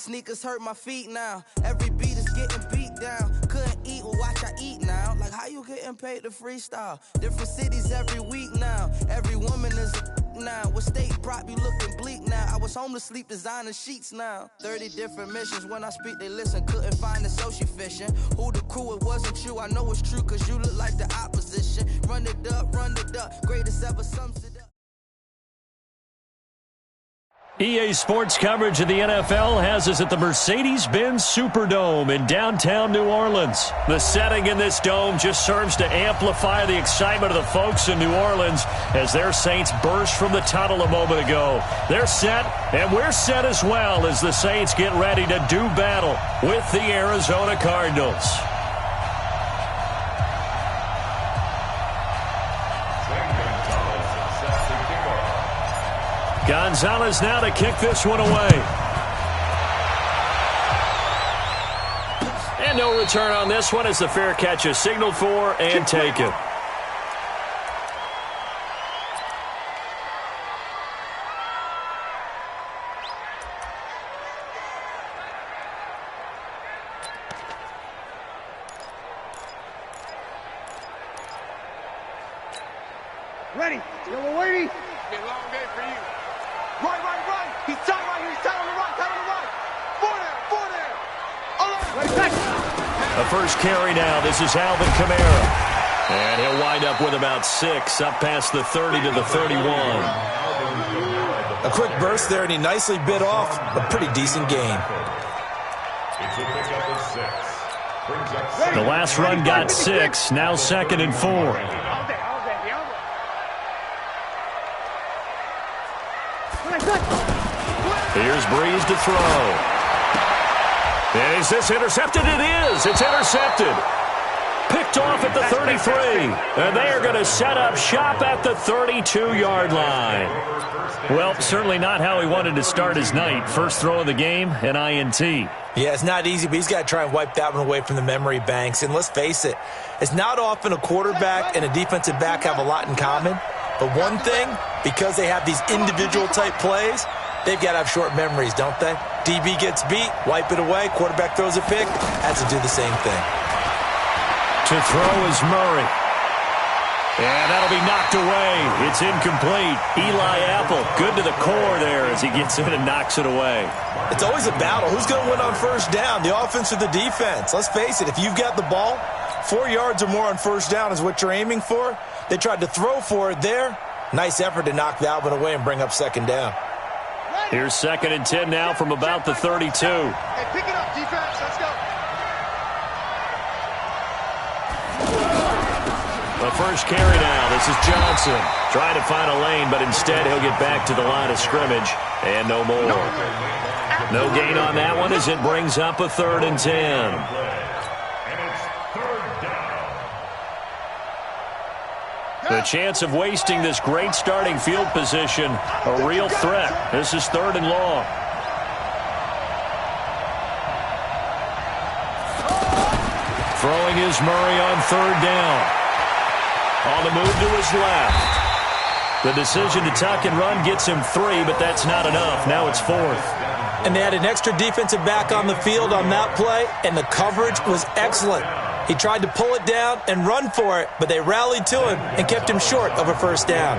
sneakers hurt my feet now. Every beat is getting beat down. Couldn't eat, well watch I eat now. Like how you getting paid to freestyle? Different cities every week now. Every woman is a now. With state prop, you looking bleak now. I was homeless, sleep designing sheets now. 30 different missions. When I speak, they listen. Couldn't find it, so she fishing. Who the crew? It wasn't you. I know it's true, cause you look like the opposition. Run it up, greatest ever, sums it up. EA Sports coverage of the NFL has us at the Mercedes-Benz Superdome in downtown New Orleans. The setting in this dome just serves to amplify the excitement of the folks in New Orleans as their Saints burst from the tunnel a moment ago. They're set, and we're set as well as the Saints get ready to do battle with the Arizona Cardinals. Gonzalez now to kick this one away. And no return on this one as the fair catch is signaled for and taken. Ready. Yo, Wady. Be a long day for you. Right. He's tight right here. He's tight on the right. Four there. All right. The first carry now. This is Alvin Kamara. And he'll wind up with about 6, up past the 30 to the 31. A quick burst there, and he nicely bit off a pretty decent gain. The last run got 6, now 2nd and 4. Here's Breeze to throw. And is this intercepted? It is. It's intercepted. Picked off at the 33. And they are going to set up shop at the 32-yard line. Well, certainly not how he wanted to start his night. First throw of the game, an INT. Yeah, it's not easy, but he's got to try and wipe that one away from the memory banks. And let's face it, it's not often a quarterback and a defensive back have a lot in common. But one thing, because they have these individual type plays, they've got to have short memories, don't they? DB gets beat, wipe it away, quarterback throws a pick, has to do the same thing. To throw is Murray. And that'll be knocked away. It's incomplete. Eli Apple, good to the core there as he gets in and knocks it away. It's always a battle. Who's going to win on first down, the offense or the defense? Let's face it, if you've got the ball, 4 yards or more on first down is what you're aiming for. They tried to throw for it there. Nice effort to knock that one away and bring up second down. Here's 2nd and 10 now from about the 32. Hey, pick it up, defense. Let's go. The first carry now. This is Johnson. Trying to find a lane, but instead he'll get back to the line of scrimmage. And no more. No gain on that one as it brings up a 3rd and 10. The chance of wasting this great starting field position, a real threat. This is 3rd and long. Throwing is Murray on 3rd down. On the move to his left. The decision to tuck and run gets him 3, but that's not enough. Now it's 4th. And they had an extra defensive back on the field on that play, and the coverage was excellent. He tried to pull it down and run for it, but they rallied to him and kept him short of a first down.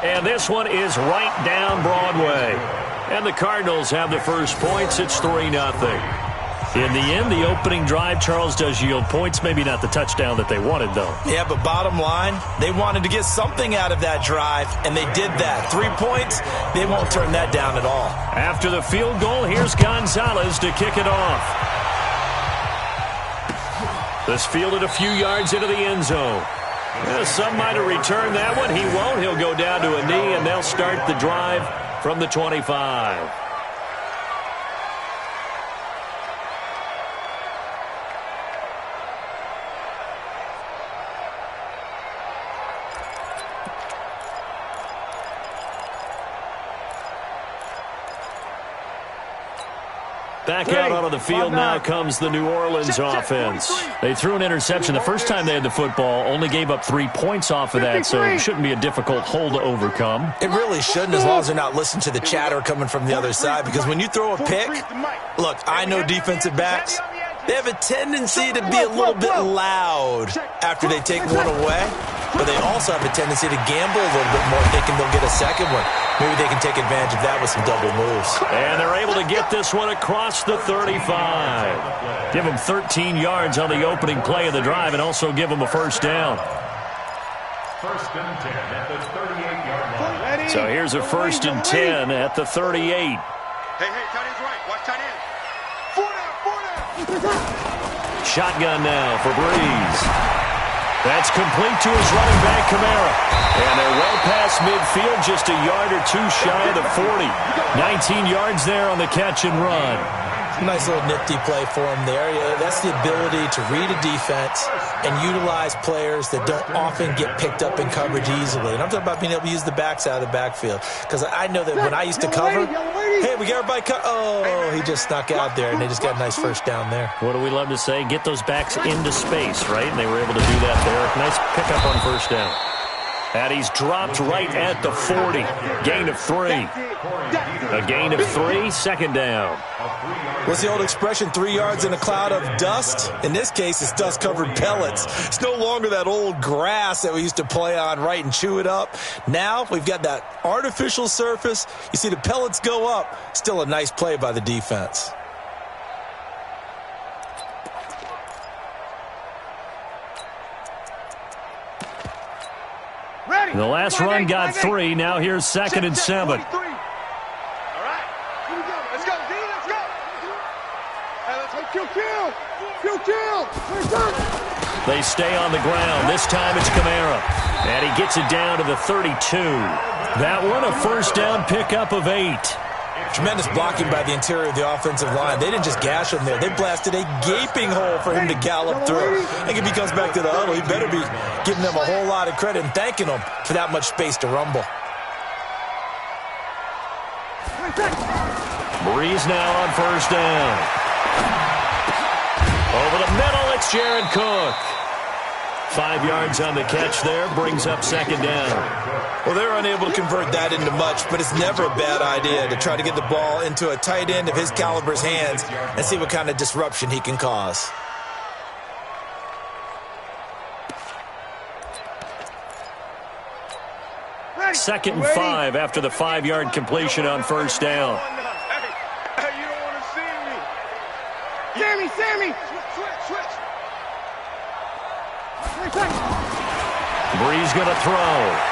And this one is right down Broadway. And the Cardinals have the first points. It's 3-0. In the end, the opening drive, Charles, does yield points. Maybe not the touchdown that they wanted, though. Yeah, but bottom line, they wanted to get something out of that drive, and they did that. 3 points, they won't turn that down at all. After the field goal, here's Gonzalez to kick it off. This fielded a few yards into the end zone. Some might have returned that one. He won't. He'll go down to a knee, and they'll start the drive from the 25. Back out onto the field now comes the New Orleans offense. They threw an interception the first time they had the football, only gave up 3 points off of that, so it shouldn't be a difficult hole to overcome. It really shouldn't, as long as they're not listening to the chatter coming from the other side, because when you throw a pick, look, I know defensive backs, they have a tendency to be a little bit loud after they take one away, but they also have a tendency to gamble a little bit more thinking they'll get a second one. Maybe they can take advantage of that with some double moves. And they're able to get this one across the 35. Give them 13 yards on the opening play of the drive and also give them a first down. First and 10 at the 38-yard line. So here's a first and 10 at the 38. Hey, tight end's right. Watch tight end. 4 down. Shotgun now for Breeze. That's complete to his running back, Kamara. And they're well past midfield, just a yard or two shy of the 40. 19 yards there on the catch and run. Nice little nifty play for him there. Yeah, that's the ability to read a defense and utilize players that don't often get picked up in coverage easily. And I'm talking about being able to use the backs out of the backfield. Because I know that when I used to cover, hey, we got everybody oh, he just snuck out there, and they just got a nice first down there. What do we love to say? Get those backs into space, right? And they were able to do that there. Nice pickup on first down. And he's dropped right at the 40. Gain of 3. A gain of 3, second down. What's the old expression, 3 yards in a cloud of dust? In this case, it's dust-covered pellets. It's no longer that old grass that we used to play on, right, and chew it up. Now we've got that artificial surface. You see the pellets go up. Still a nice play by the defense. The last run got 3. Now here's second and 7. All right. Here we go. Let's go, D. Let's go. Hey, let's go. Kill. They stay on the ground. This time it's Kamara. And he gets it down to the 32. That one a first down pickup of 8. Tremendous blocking by the interior of the offensive line. They didn't just gash him there. They blasted a gaping hole for him to gallop through. I think if he comes back to the huddle, he better be giving them a whole lot of credit and thanking them for that much space to rumble. Breeze now on first down. Over the middle, it's Jared Cook. 5 yards on the catch there, brings up second down. Well, they're unable to convert that into much, but it's never a bad idea to try to get the ball into a tight end of his caliber's hands and see what kind of disruption he can cause. Second and 5 after the 5-yard completion on first down. Hey, you don't want to see me. Sammy. Switch. Breeze going to throw.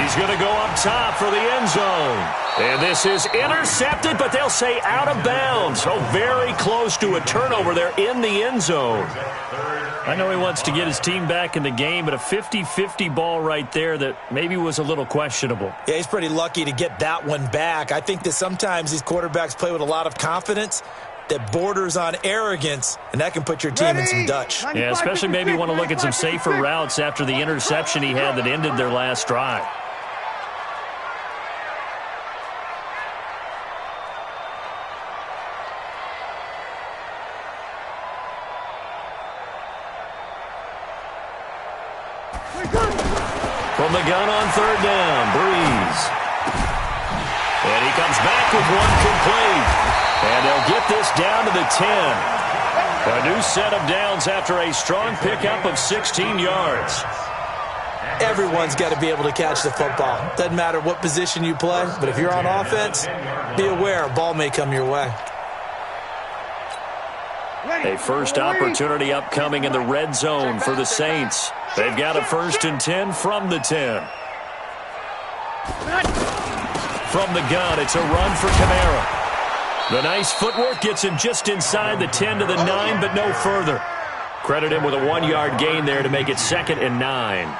He's going to go up top for the end zone. And this is intercepted, but they'll say out of bounds. So very close to a turnover there in the end zone. I know he wants to get his team back in the game, but a 50-50 ball right there that maybe was a little questionable. Yeah, he's pretty lucky to get that one back. I think that sometimes these quarterbacks play with a lot of confidence that borders on arrogance, and that can put your team in some Dutch. Yeah, especially maybe want to look at some safer routes after the interception he had that ended their last drive. From the gun on third down, Breeze. And he comes back with one complete. And they'll get this down to the 10. A new set of downs after a strong pickup of 16 yards. Everyone's got to be able to catch the football. Doesn't matter what position you play, but if you're on offense, be aware a ball may come your way. A first opportunity upcoming in the red zone for the Saints. They've got a first and 10 from the 10. From the gun, it's a run for Kamara. The nice footwork gets him just inside the 10 to the 9, but no further. Credit him with a 1-yard gain there to make it 2nd and 9.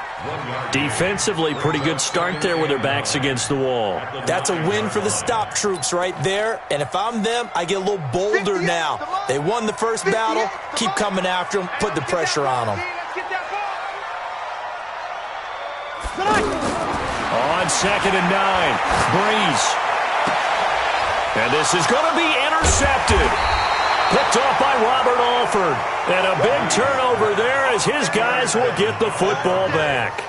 Defensively, pretty good start there with their backs against the wall. That's a win for the stop troops right there. And if I'm them, I get a little bolder now. They won the first battle. Keep coming after them. Put the pressure on them. On 2nd and 9, Breeze. And this is going to be intercepted. Picked off by Robert Alford. And a big turnover there as his guys will get the football back.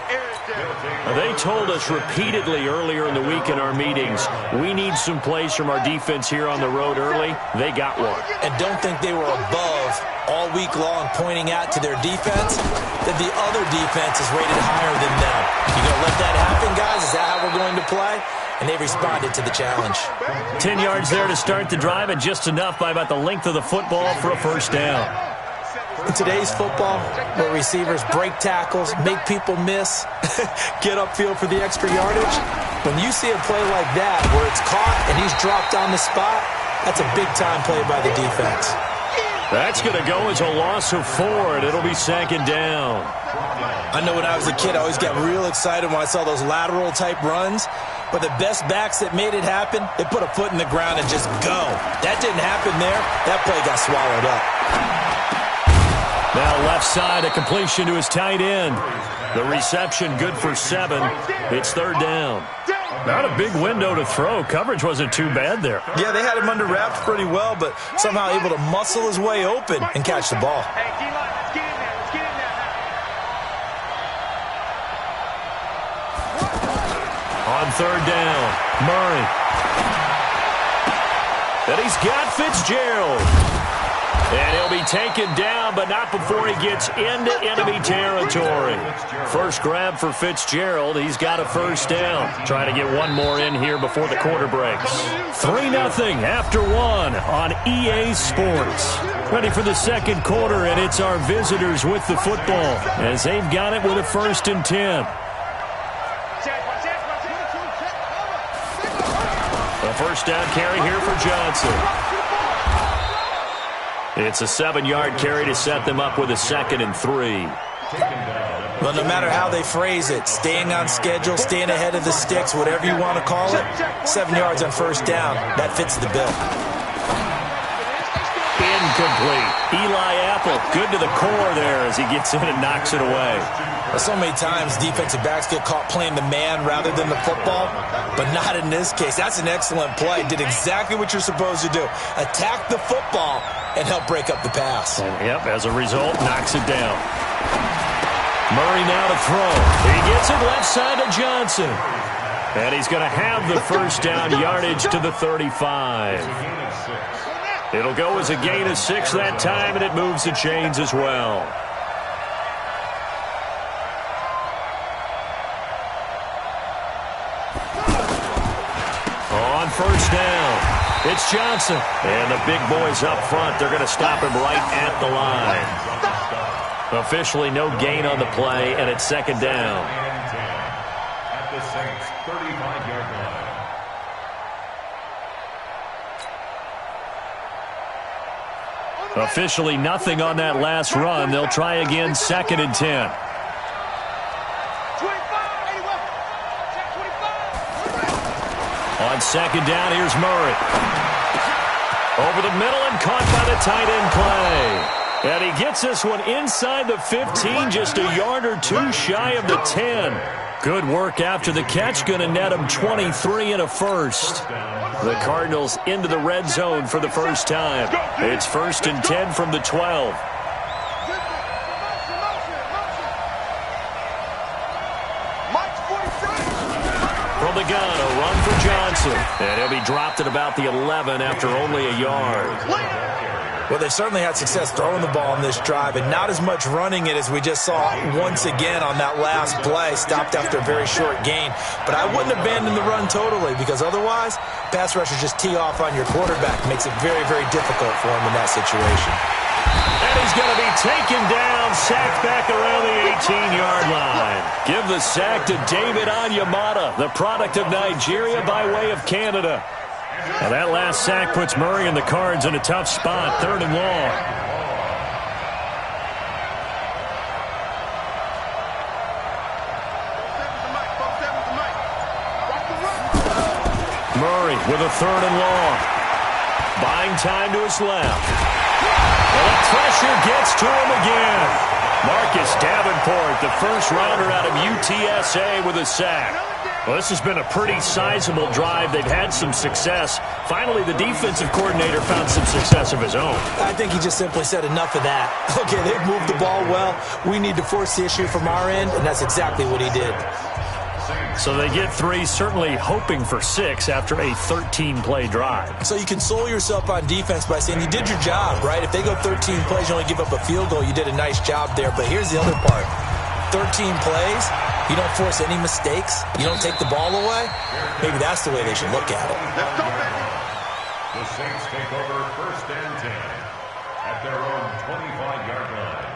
They told us repeatedly earlier in the week in our meetings, we need some plays from our defense here on the road early. They got one. And don't think they were above all week long pointing out to their defense that the other defense is rated higher than them. You going to let that happen, guys? Is that how we're going to play? And they responded to the challenge. 10 yards there to start the drive, and just enough by about the length of the football for a first down. In today's football, where receivers break tackles, make people miss, get upfield for the extra yardage, when you see a play like that where it's caught and he's dropped on the spot, that's a big-time play by the defense. That's going to go as a loss of 4, and it'll be second down. I know when I was a kid, I always got real excited when I saw those lateral-type runs. But the best backs that made it happen, they put a foot in the ground and just go. That didn't happen there. That play got swallowed up. Now left side, a completion to his tight end. The reception good for 7. It's third down. Not a big window to throw. Coverage wasn't too bad there. Yeah, they had him under wraps pretty well, but somehow able to muscle his way open and catch the ball. Hey, D-line, let's get in there. Let's get in there. On third down, Murray. And he's got Fitzgerald. And he'll be taken down, but not before he gets into enemy territory. First grab for Fitzgerald. He's got a first down. Trying to get one more in here before the quarter breaks. 3-0 after 1 on EA Sports. Ready for the second quarter, and it's our visitors with the football as they've got it with a 1st and 10. A first down carry here for Johnson. It's a 7-yard carry to set them up with a 2nd and 3. Well, no matter how they phrase it, staying on schedule, staying ahead of the sticks, whatever you want to call it, 7 yards on first down, that fits the bill. Incomplete. Eli Apple, good to the core there as he gets in and knocks it away. So many times defensive backs get caught playing the man rather than the football, but not in this case. That's an excellent play. Did exactly what you're supposed to do. Attack the football and help break up the pass. And, yep, as a result, knocks it down. Murray now to throw. He gets it left side to Johnson. And he's going to have the first down yardage to the 35. It'll go as a gain of 6 that time, and it moves the chains as well. On first down, it's Johnson. And the big boys up front, they're going to stop him right at the line. Officially no gain on the play, and it's second down. At the Saints' 35-yard line. Officially nothing on that last run. They'll try again, 2nd and 10. On second down, here's Murray. Over the middle and caught by the tight end play. And he gets this one inside the 15, just a yard or 2 shy of the 10. Good work after the catch, going to net him 23 and a first. The Cardinals into the red zone for the first time. It's 1st and 10 from the 12. From the gun, a run for Johnson. And he'll be dropped at about the 11 after only a yard. Well, they've certainly had success throwing the ball on this drive and not as much running it as we just saw once again on that last play, stopped after a very short gain. But I wouldn't abandon the run totally because otherwise, pass rushers just tee off on your quarterback. Makes it very, very difficult for him in that situation. And he's going to be taken down, sacked back around the 18-yard line. Give the sack to David Onyemata, the product of Nigeria by way of Canada. Now that last sack puts Murray and the Cards in a tough spot, 3rd and long. Murray with a 3rd and long. Buying time to his left. And the pressure gets to him again. Marcus Davenport, the first rounder out of UTSA with a sack. Well, this has been a pretty sizable drive. They've had some success. Finally, the defensive coordinator found some success of his own. I think he just simply said enough of that. Okay, they've moved the ball well. We need to force the issue from our end, and that's exactly what he did. So they get 3, certainly hoping for 6 after a 13-play drive. So you console yourself on defense by saying you did your job, right? If they go 13 plays, you only give up a field goal, you did a nice job there. But here's the other part. 13 plays, you don't force any mistakes, you don't take the ball away. Maybe that's the way they should look at it. The Saints take over 1st and 10 at their own 25-yard line.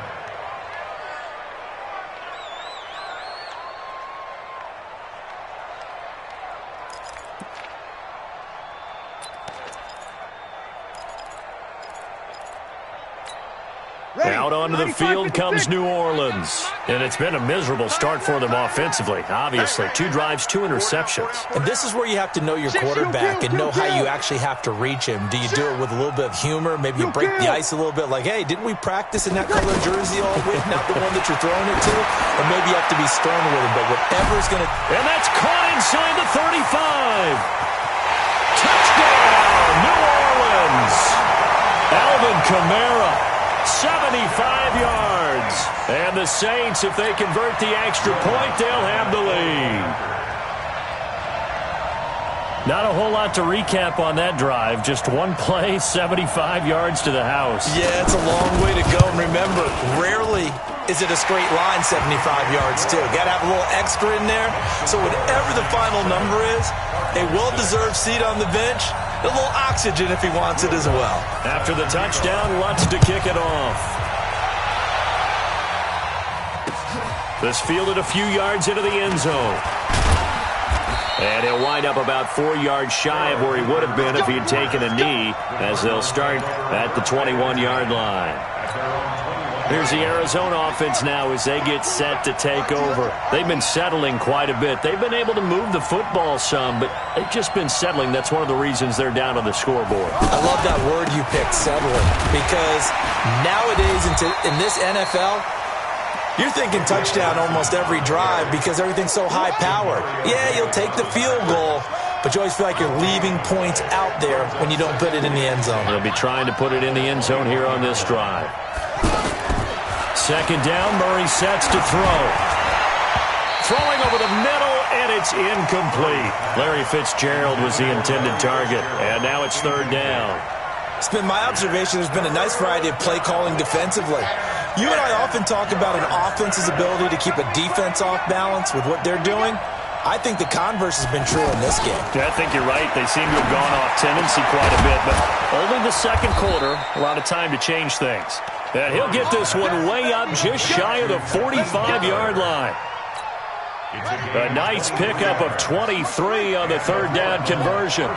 Out onto the field comes New Orleans. And it's been a miserable start for them offensively. Obviously, 2 drives, 2 interceptions. And this is where you have to know your quarterback and know how you actually have to reach him. Do you do it with a little bit of humor? Maybe you break the ice a little bit like, hey, didn't we practice in that color jersey all week? Not the one that you're throwing it to? Or maybe you have to be stern with him. But whatever's going to... And that's caught inside the 35. Touchdown, New Orleans. Alvin Kamara. 75 yards. And the Saints, if they convert the extra point, they'll have the lead. Not a whole lot to recap on that drive. Just one play, 75 yards to the house. Yeah, it's a long way to go. And remember, rarely is it a straight line 75 yards, too. Got to have a little extra in there. So whatever the final number is, a well-deserved seat on the bench, a little oxygen if he wants it as well. After the touchdown, Lutz to kick it off. This fielded a few yards into the end zone. And he'll wind up about 4 yards shy of where he would have been if he had taken a knee, as they'll start at the 21-yard line. Here's the Arizona offense now as they get set to take over. They've been settling quite a bit. They've been able to move the football some, but they've just been settling. That's one of the reasons they're down on the scoreboard. I love that word you picked, settling, because nowadays in this NFL, you're thinking touchdown almost every drive because everything's so high power. Yeah, you'll take the field goal, but you always feel like you're leaving points out there when you don't put it in the end zone. They'll be trying to put it in the end zone here on this drive. Second down, Murray sets to throw. Throwing over the middle, and it's incomplete. Larry Fitzgerald was the intended target, and now it's 3rd down. It's been my observation there's been a nice variety of play calling defensively. You and I often talk about an offense's ability to keep a defense off balance with what they're doing. I think the converse has been true in this game. Yeah, I think you're right. They seem to have gone off tendency quite a bit, but only the second quarter, a lot of time to change things. And he'll get this one way up just shy of the 45-yard line. A nice pickup of 23 on the 3rd down conversion.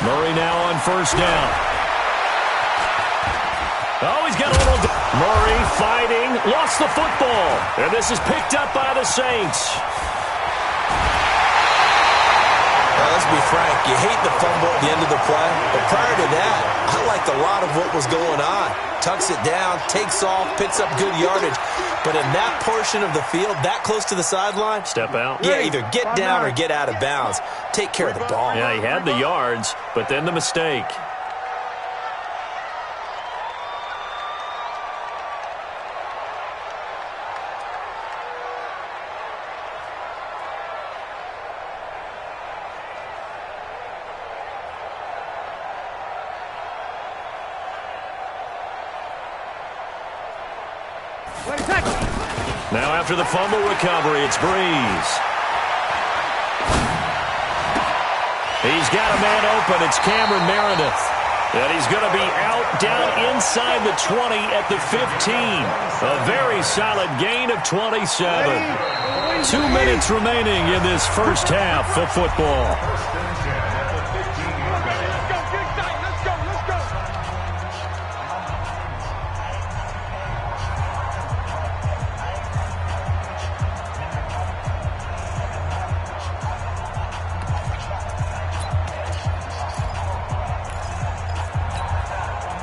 Murray now on 1st down. Oh, he's got a little... Murray fighting, lost the football. And this is picked up by the Saints. Well, let's be frank. You hate the fumble at the end of the play. But prior to that, I liked a lot of what was going on. Tucks it down, takes off, picks up good yardage. But in that portion of the field, that close to the sideline... Step out. Yeah, either get down or get out of bounds. Take care of the ball. Yeah, he had the yards, but then the mistake. Now after the fumble recovery, it's Breeze. He's got a man open. It's Cameron Meredith. And he's going to be out down inside the 20 at the 15. A very solid gain of 27. 2 minutes remaining in this first half of football.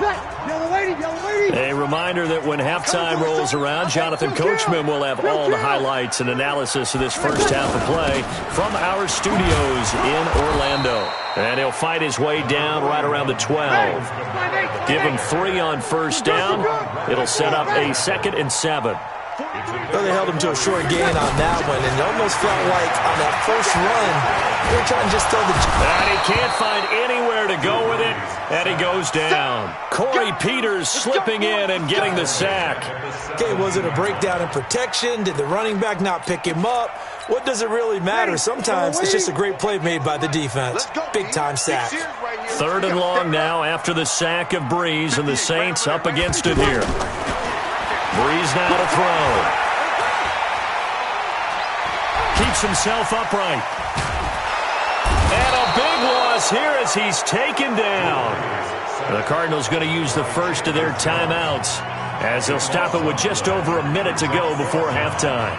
A reminder that when halftime rolls around, Jonathan Coachman will have all the highlights and analysis of this first half of play from our studios in Orlando. And he'll fight his way down right around the 12. Give him 3 on first down. It'll set up a 2nd and 7. Well, they held him to a short gain on that one, and it almost felt like on that first run, they were trying to just throw the... And he can't find anywhere to go with it, and he goes down. Corey Peters slipping in and getting the sack. Okay, was it a breakdown in protection? Did the running back not pick him up? What does it really matter? Sometimes it's just a great play made by the defense. Big-time sack. 3rd and long now after the sack of Breeze, and the Saints up against it here. Breeze now to throw. Keeps himself upright. And a big loss here as he's taken down. The Cardinals going to use the first of their timeouts as they'll stop it with just over a minute to go before halftime.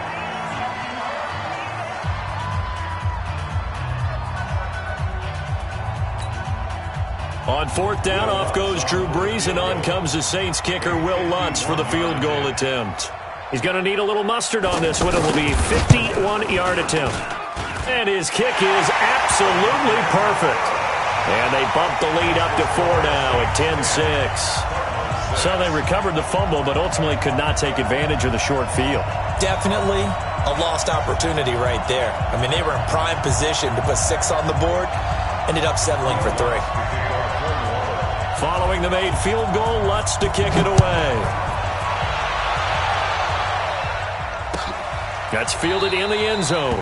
On 4th down, off goes Drew Brees, and on comes the Saints kicker, Will Lutz, for the field goal attempt. He's going to need a little mustard on this one. It will be a 51-yard attempt. And his kick is absolutely perfect. And they bump the lead up to 4 now at 10-6. So they recovered the fumble, but ultimately could not take advantage of the short field. Definitely a lost opportunity right there. I mean, they were in prime position to put 6 on the board. Ended up settling for 3. Following the made field goal, Lutz to kick it away. That's fielded in the end zone.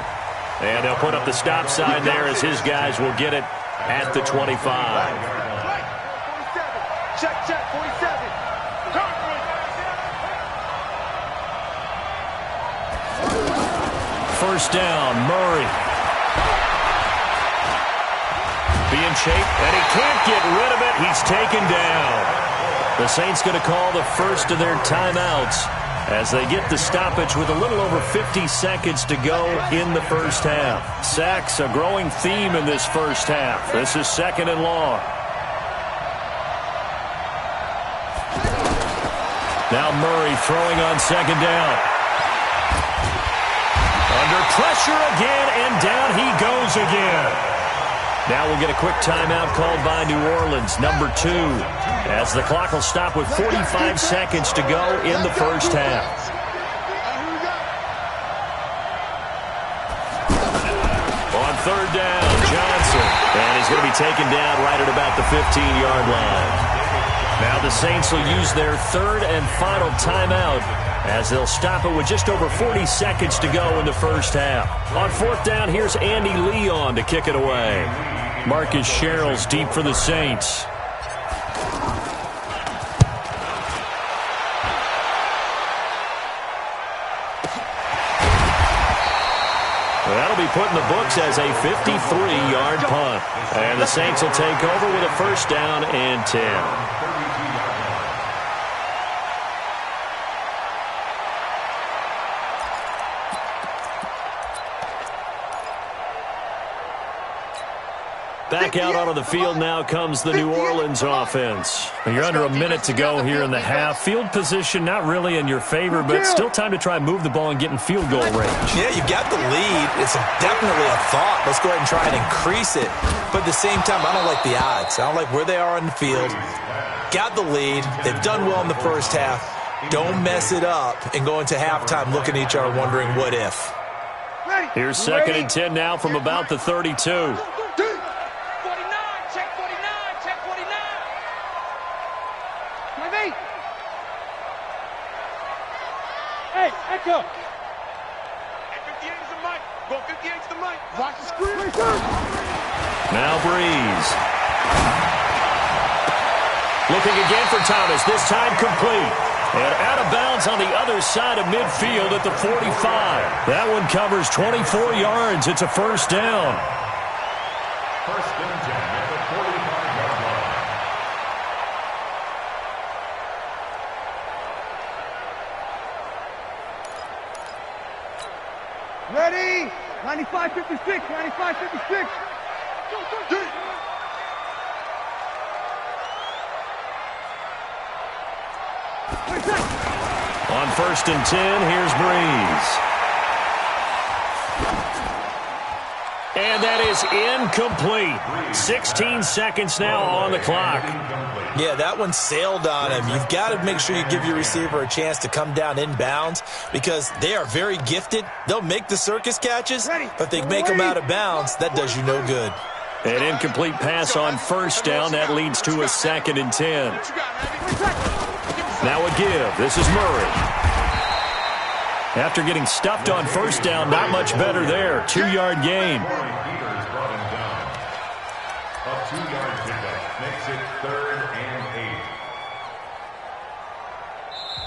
And they'll put up the stop sign there as his guys will get it at the 25. Check, 47. First down, Murray. Being chased, and he can't get rid of it. He's taken down. The Saints going to call the first of their timeouts as they get the stoppage with a little over 50 seconds to go in the first half. Sacks, a growing theme in this first half. This is 2nd and long. Now Murray throwing on 2nd down. Under pressure again, and down he goes again. Now we'll get a quick timeout called by New Orleans, number 2, as the clock will stop with 45 seconds to go in the first half. On 3rd down, Johnson, and he's going to be taken down right at about the 15-yard line. Now the Saints will use their 3rd and final timeout as they'll stop it with just over 40 seconds to go in the first half. On 4th down, here's Andy Leon to kick it away. Marcus Sherrill's deep for the Saints. That'll be put in the books as a 53-yard punt. And the Saints will take over with a first down and 10. Back out onto the field now comes the New Orleans offense. You're under a minute to go here in the half. Field position not really in your favor, but still time to try and move the ball and get in field goal range. Yeah, you've got the lead. It's definitely a thought. Let's go ahead and try and increase it. But at the same time, I don't like the odds. I don't like where they are on the field. Got the lead. They've done well in the first half. Don't mess it up and go into halftime looking at each other wondering what if. Here's 2nd and 10 now from about the 32. Hey, Echo! Hey, 58 is the mic. Go 58 is the mic. Watch the screen. Now Breeze. Looking again for Thomas, this time complete. And out of bounds on the other side of midfield at the 45. That one covers 24 yards. It's a first down. First and 10 at the 45-yard line. Ready? 95-56, 95-56. On 1st and 10, here's Breeze. And that is incomplete. 16 seconds now on the clock. Yeah, that one sailed on him. You've got to make sure you give your receiver a chance to come down inbounds because they are very gifted. They'll make the circus catches, but if they make them out of bounds, that does you no good. An incomplete pass on 1st down. That leads to a 2nd and 10. Now a give. This is Murray. After getting stuffed on 1st down, not much better there. 2-yard gain. A 2-yard pickup makes it 3rd and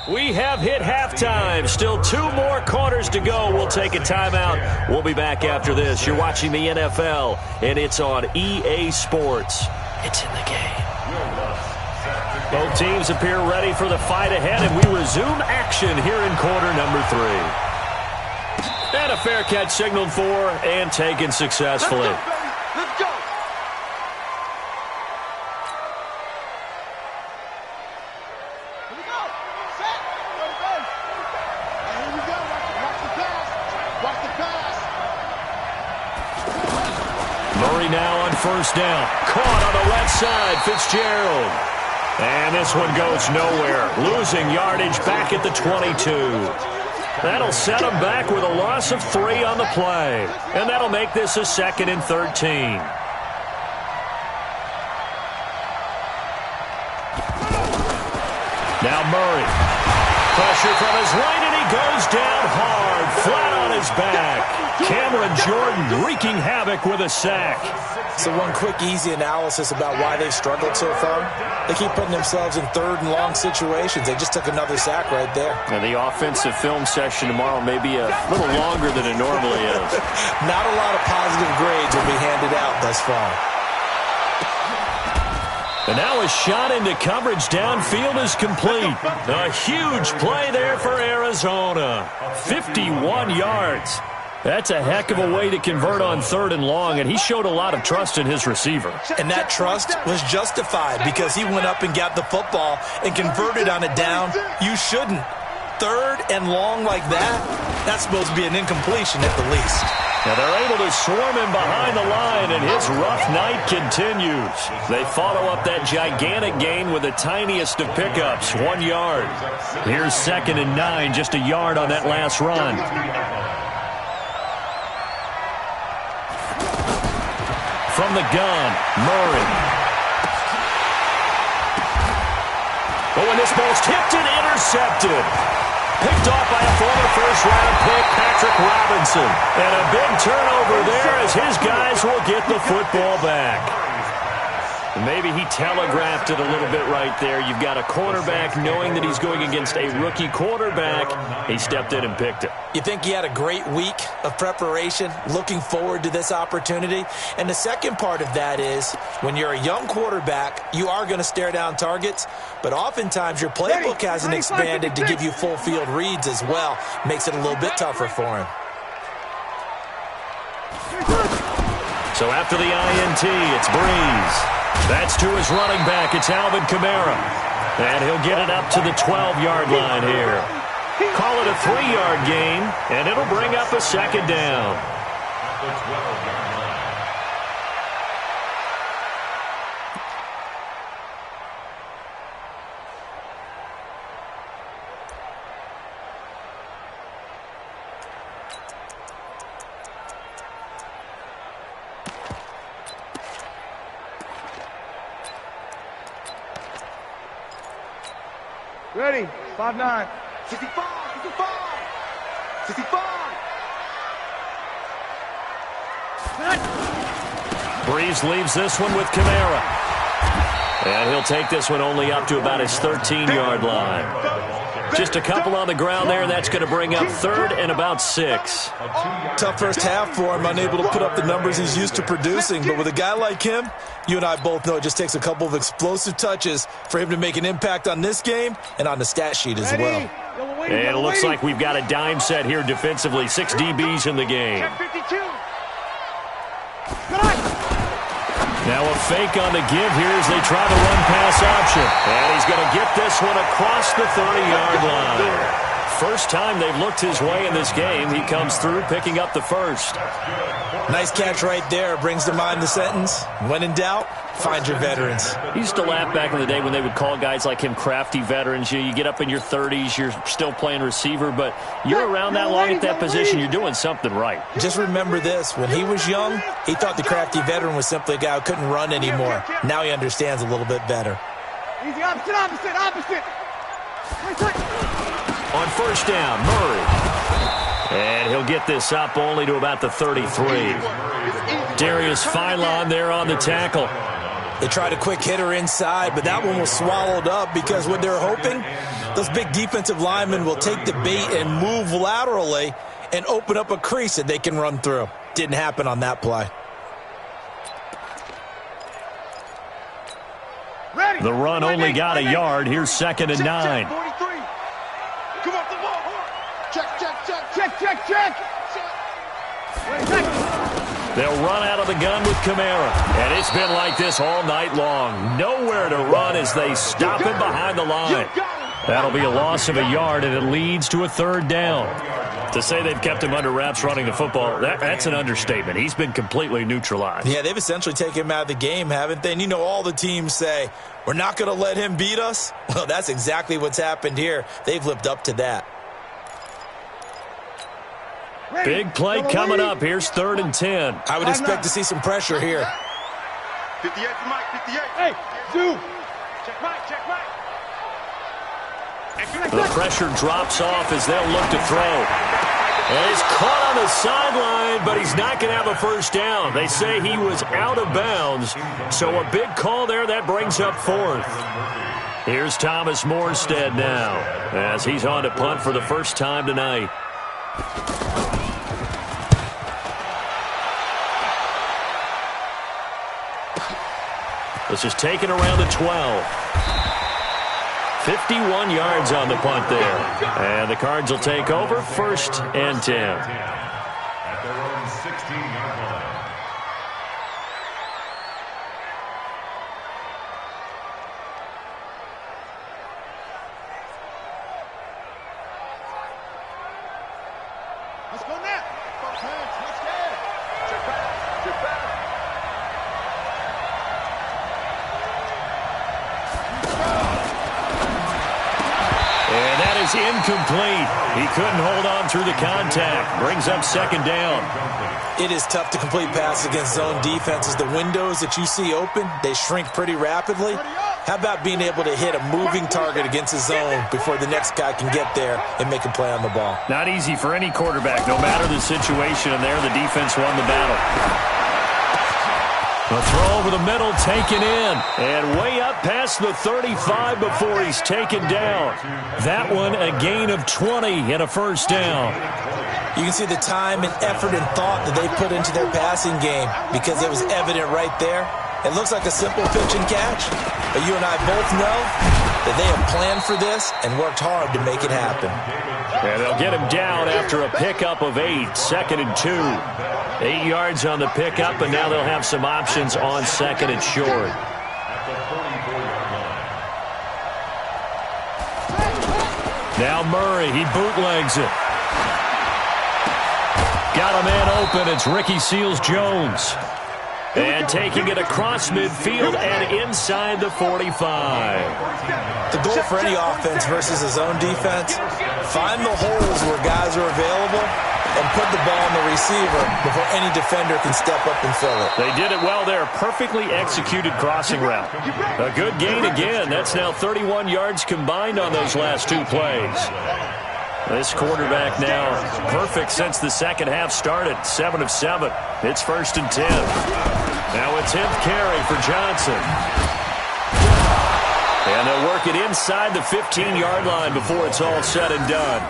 8. We have hit halftime. Still 2 more quarters to go. We'll take a timeout. We'll be back after this. You're watching the NFL, and it's on EA Sports. It's in the game. Both teams appear ready for the fight ahead, and we resume action here in quarter number 3. And a fair catch signaled for and taken successfully. Let's go. Here we go. Set. Here we go. Watch the pass. Watch the pass. Murray now on 1st down. Caught on the left side. Fitzgerald. And this one goes nowhere. Losing yardage back at the 22. That'll set him back with a loss of 3 on the play. And that'll make this a 2nd and 13. Now Murray. Pressure from his right, and he goes down hard, flat on his back. Cameron Jordan wreaking havoc with a sack. So one quick, easy analysis about why they've struggled so far. They keep putting themselves in 3rd and long situations. They just took another sack right there. And the offensive film session tomorrow may be a little longer than it normally is. Not a lot of positive grades will be handed out thus far. And now a shot into coverage downfield is complete. A huge play there for Arizona. 51 yards. That's a heck of a way to convert on 3rd and long, and he showed a lot of trust in his receiver. And that trust was justified because he went up and got the football and converted on a down. You shouldn't. 3rd and long like that, that's supposed to be an incompletion at the least. Now they're able to swarm him behind the line, and his rough night continues. They follow up that gigantic gain with the tiniest of pickups, 1 yard. Here's 2nd and 9, just a yard on that last run. From the gun, Murray. Oh, and this ball's tipped and intercepted. Picked off by a former first-round pick, Patrick Robinson. And a big turnover there as his guys will get the football back. Maybe he telegraphed it a little bit right there. You've got a quarterback knowing that he's going against a rookie quarterback. He stepped in and picked it. You think he had a great week of preparation, looking forward to this opportunity? And the second part of that is, when you're a young quarterback, you are going to stare down targets, but oftentimes your playbook hasn't expanded to give you full field reads as well. Makes it a little bit tougher for him. So after the INT, it's Breeze. That's to his running back. It's Alvin Kamara. And he'll get it up to the 12-yard line here. Call it a 3-yard gain, and it'll bring up a 2nd down. The 12-yard line. Ready. 5-9. 65. 65. 65. Breeze leaves this one with Kamara. And he'll take this one only up to about his 13-yard line. Just a couple on the ground there, and that's going to bring up 3rd and about 6. Tough first half for him, unable to put up the numbers he's used to producing. But with a guy like him, you and I both know it just takes a couple of explosive touches for him to make an impact on this game and on the stat sheet as well. And it looks like we've got a dime set here defensively. 6 DBs in the game. Now a fake on the give here as they try the run-pass option. And he's going to get this one across the 30-yard line. First time they've looked his way in this game. He comes through picking up the first. Nice catch right there. Brings to mind the sentence, when in doubt, find your veterans. He used to laugh back in the day when they would call guys like him crafty veterans. You get up in your 30s, you're still playing receiver, but you're around that long at that position, you're doing something right. Just remember this. When he was young, he thought the crafty veteran was simply a guy who couldn't run anymore. Now he understands a little bit better. Easy, opposite. On first down, Murray. And he'll get this up only to about the 33. Darius Philon there on the tackle. They tried a quick hitter inside, but that one was swallowed up because what they're hoping, those big defensive linemen will take the bait and move laterally and open up a crease that they can run through. Didn't happen on that play. The run only got a yard. Here's 2nd and 9. Come off the ball. Check. They'll run out of the gun with Kamara. And it's been like this all night long. Nowhere to run as they stop him behind the line. That'll be a loss of a yard, and it leads to a 3rd down. To say they've kept him under wraps running the football, that's an understatement. He's been completely neutralized. Yeah, they've essentially taken him out of the game, haven't they? And you know, all the teams say, we're not going to let him beat us. Well, that's exactly what's happened here. They've lived up to that. Big play coming up. Here's 3rd and 10. I would expect to see some pressure here. 58 for Mike, 58. Hey, Zoo. Check right. The pressure drops off as they'll look to throw. And he's caught on the sideline, but he's not going to have a first down. They say he was out of bounds, so a big call there. That brings up 4th. Here's Thomas Morstead now as he's on to punt for the first time tonight. This is taken around the 12. 51 yards on the punt there. And the Cards will take over 1st and 10. At their own 16-yard line. Let's go now. Both hands. Let's go. Check back. And that is incomplete. He couldn't hold on through the contact. Brings up 2nd down. It is tough to complete passes against zone defenses. The windows that you see open, they shrink pretty rapidly. How about being able to hit a moving target against the zone before the next guy can get there and make a play on the ball? Not easy for any quarterback, no matter the situation, and there the defense won the battle. A throw over the middle, taken in, and way up past the 35 before he's taken down. That one a gain of 20 and a first down. You can see the time and effort and thought that they put into their passing game because it was evident right there. It looks like a simple pitch and catch, but you and I both know that they have planned for this and worked hard to make it happen. And they'll get him down after a pickup of 8, 2nd and 2. 8 yards on the pickup, and now they'll have some options on 2nd and short. Now Murray, he bootlegs it. Got a man open, it's Ricky Seals-Jones. And taking it across midfield and inside the 45. The goal for any offense versus a zone defense, find the holes where guys are available and put the ball on the receiver before any defender can step up and fill it. They did it well there. Perfectly executed crossing route. A good gain again. That's now 31 yards combined on those last 2 plays. This quarterback now perfect since the second half started. 7 of 7. It's 1st and 10. Now a 10th carry for Johnson. And they'll work it inside the 15-yard line before it's all said and done.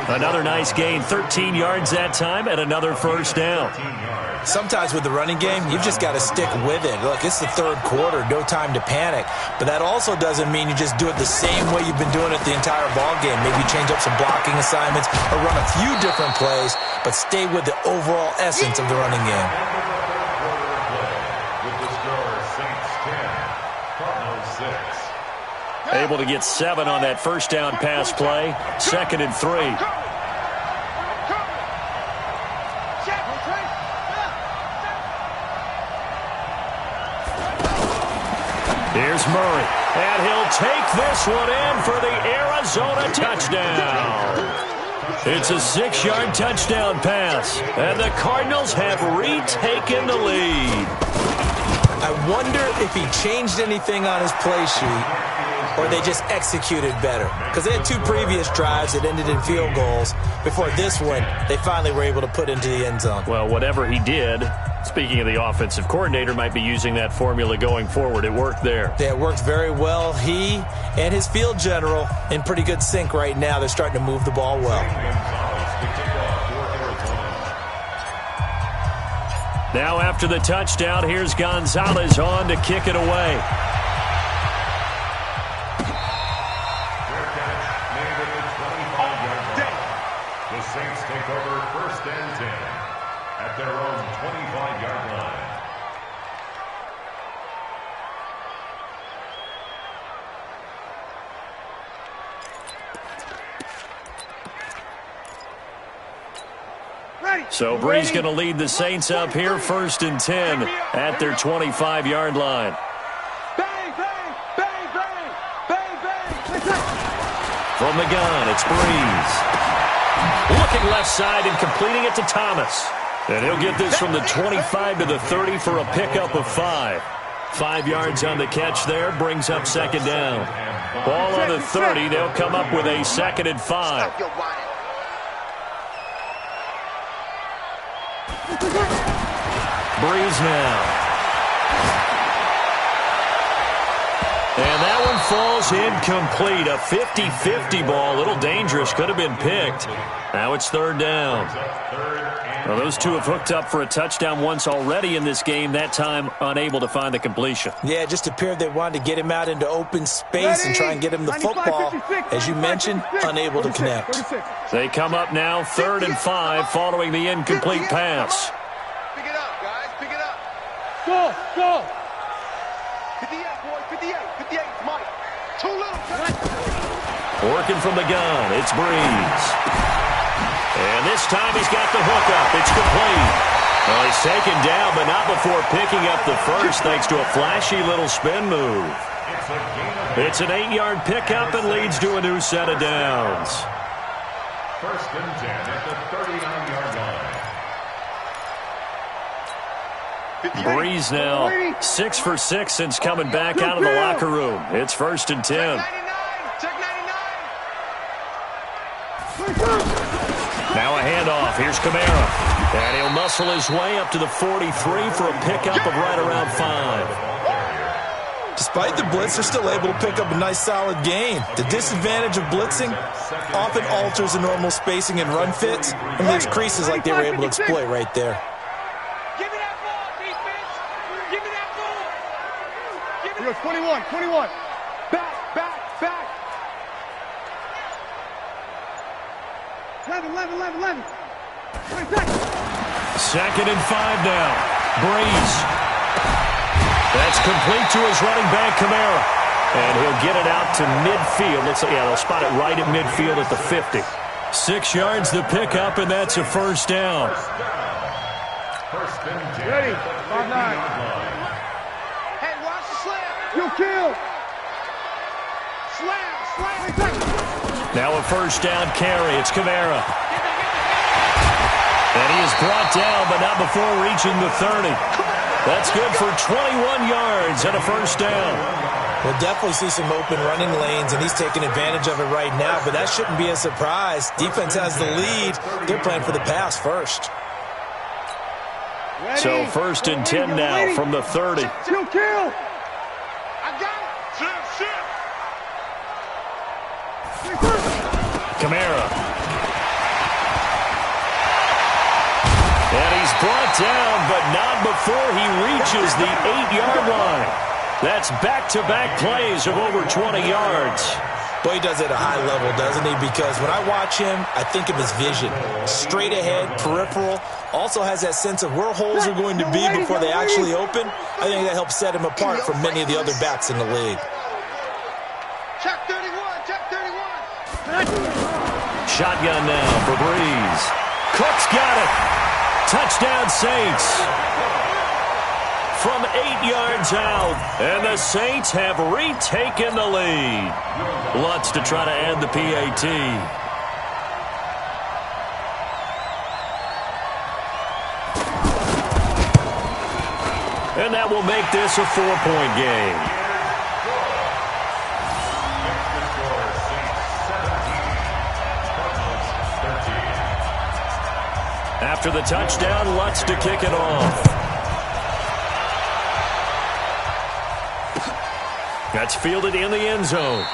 Another nice gain, 13 yards that time, and another first down. Sometimes with the running game, you've just got to stick with it. Look, it's the 3rd quarter, no time to panic. But that also doesn't mean you just do it the same way you've been doing it the entire ball game. Maybe change up some blocking assignments or run a few different plays, but stay with the overall essence of the running game. With the score Able to get 7 on that first down pass play. 2nd and 3. Here's Murray, and he'll take this one in for the Arizona touchdown. It's a 6-yard touchdown pass, and the Cardinals have retaken the lead. I wonder if he changed anything on his play sheet or they just executed better. Because they had 2 previous drives that ended in field goals. Before this one, they finally were able to put into the end zone. Well, whatever he did, speaking of the offensive coordinator, might be using that formula going forward. It worked there. Yeah, it worked very well. He and his field general in pretty good sync right now. They're starting to move the ball well. Now after the touchdown, here's Gonzalez on to kick it away. The Saints take over 1st and 10 at their own 25-yard line. So Brees going to lead the Saints up here 1st and 10 at their 25-yard line. Bang, bang, bang, bang, bang, bang. From the gun, it's Brees. Looking left side and completing it to Thomas. And he'll get this from the 25 to the 30 for a pickup of 5. 5 yards on the catch there, brings up 2nd down. Ball on the 30, they'll come up with a 2nd and 5. Brees now. And that one falls incomplete. A 50-50 ball. A little dangerous. Could have been picked. Now it's 3rd down. Well, those two have hooked up for a touchdown once already in this game. That time unable to find the completion. Yeah, it just appeared they wanted to get him out into open space and try and get him the football. As you mentioned, unable to connect. They come up now 3rd and 5 following the incomplete pass. Pick it up, guys. Pick it up. Go, go. 58, boys. 58, 58. Mike. Too little. Working from the gun, it's Brees. And this time he's got the hook up. It's complete. Well, he's taken down, but not before picking up the first thanks to a flashy little spin move. It's an 8-yard pickup and leads to a new set of downs. 1st and 10 at the 39-yard line. Brees now 6 for 6 since coming back out of the locker room. It's 1st and 10. Check 99. Now a handoff. Here's Kamara. And he'll muscle his way up to the 43 for a pickup of right around 5. Despite the blitz, they're still able to pick up a nice solid gain. The disadvantage of blitzing often alters the normal spacing and run fits and leaves creases like they were able to exploit right there. Give me that ball, defense. Give me that ball. Give me 21, 21. Back, back, back. 11, 11, 11, 11. 2nd and 5 now. Brees. That's complete to his running back, Kamara. And he'll get it out to midfield. They'll spot it right at midfield at the 50. 6 yards the pickup, and that's a 1st down. 1st and 10. Ready. 5-9. Hey, watch the slam. You kill. Slam. Now a 1st down carry. It's Kamara. And he is brought down, but not before reaching the 30. That's good for 21 yards and a 1st down. We'll definitely see some open running lanes, and he's taking advantage of it right now, but that shouldn't be a surprise. Defense has the lead. They're playing for the pass first. So 1st and 10 now from the 30. You kill. I got it. Kamara. And he's brought down, but not before he reaches the 8-yard line. That's back-to-back plays of over 20 yards. Boy, he does it at a high level, doesn't he? Because when I watch him, I think of his vision. Straight ahead, peripheral. Also has that sense of where holes are going to be before they actually open. I think that helps set him apart from many of the other backs in the league. Check 31, check 31. Shotgun now for Breeze. Cook's got it. Touchdown, Saints. From 8 yards out, and the Saints have retaken the lead. Lutz to try to add the PAT. And that will make this a 4-point game. After the touchdown, Lutz to kick it off. That's fielded in the end zone.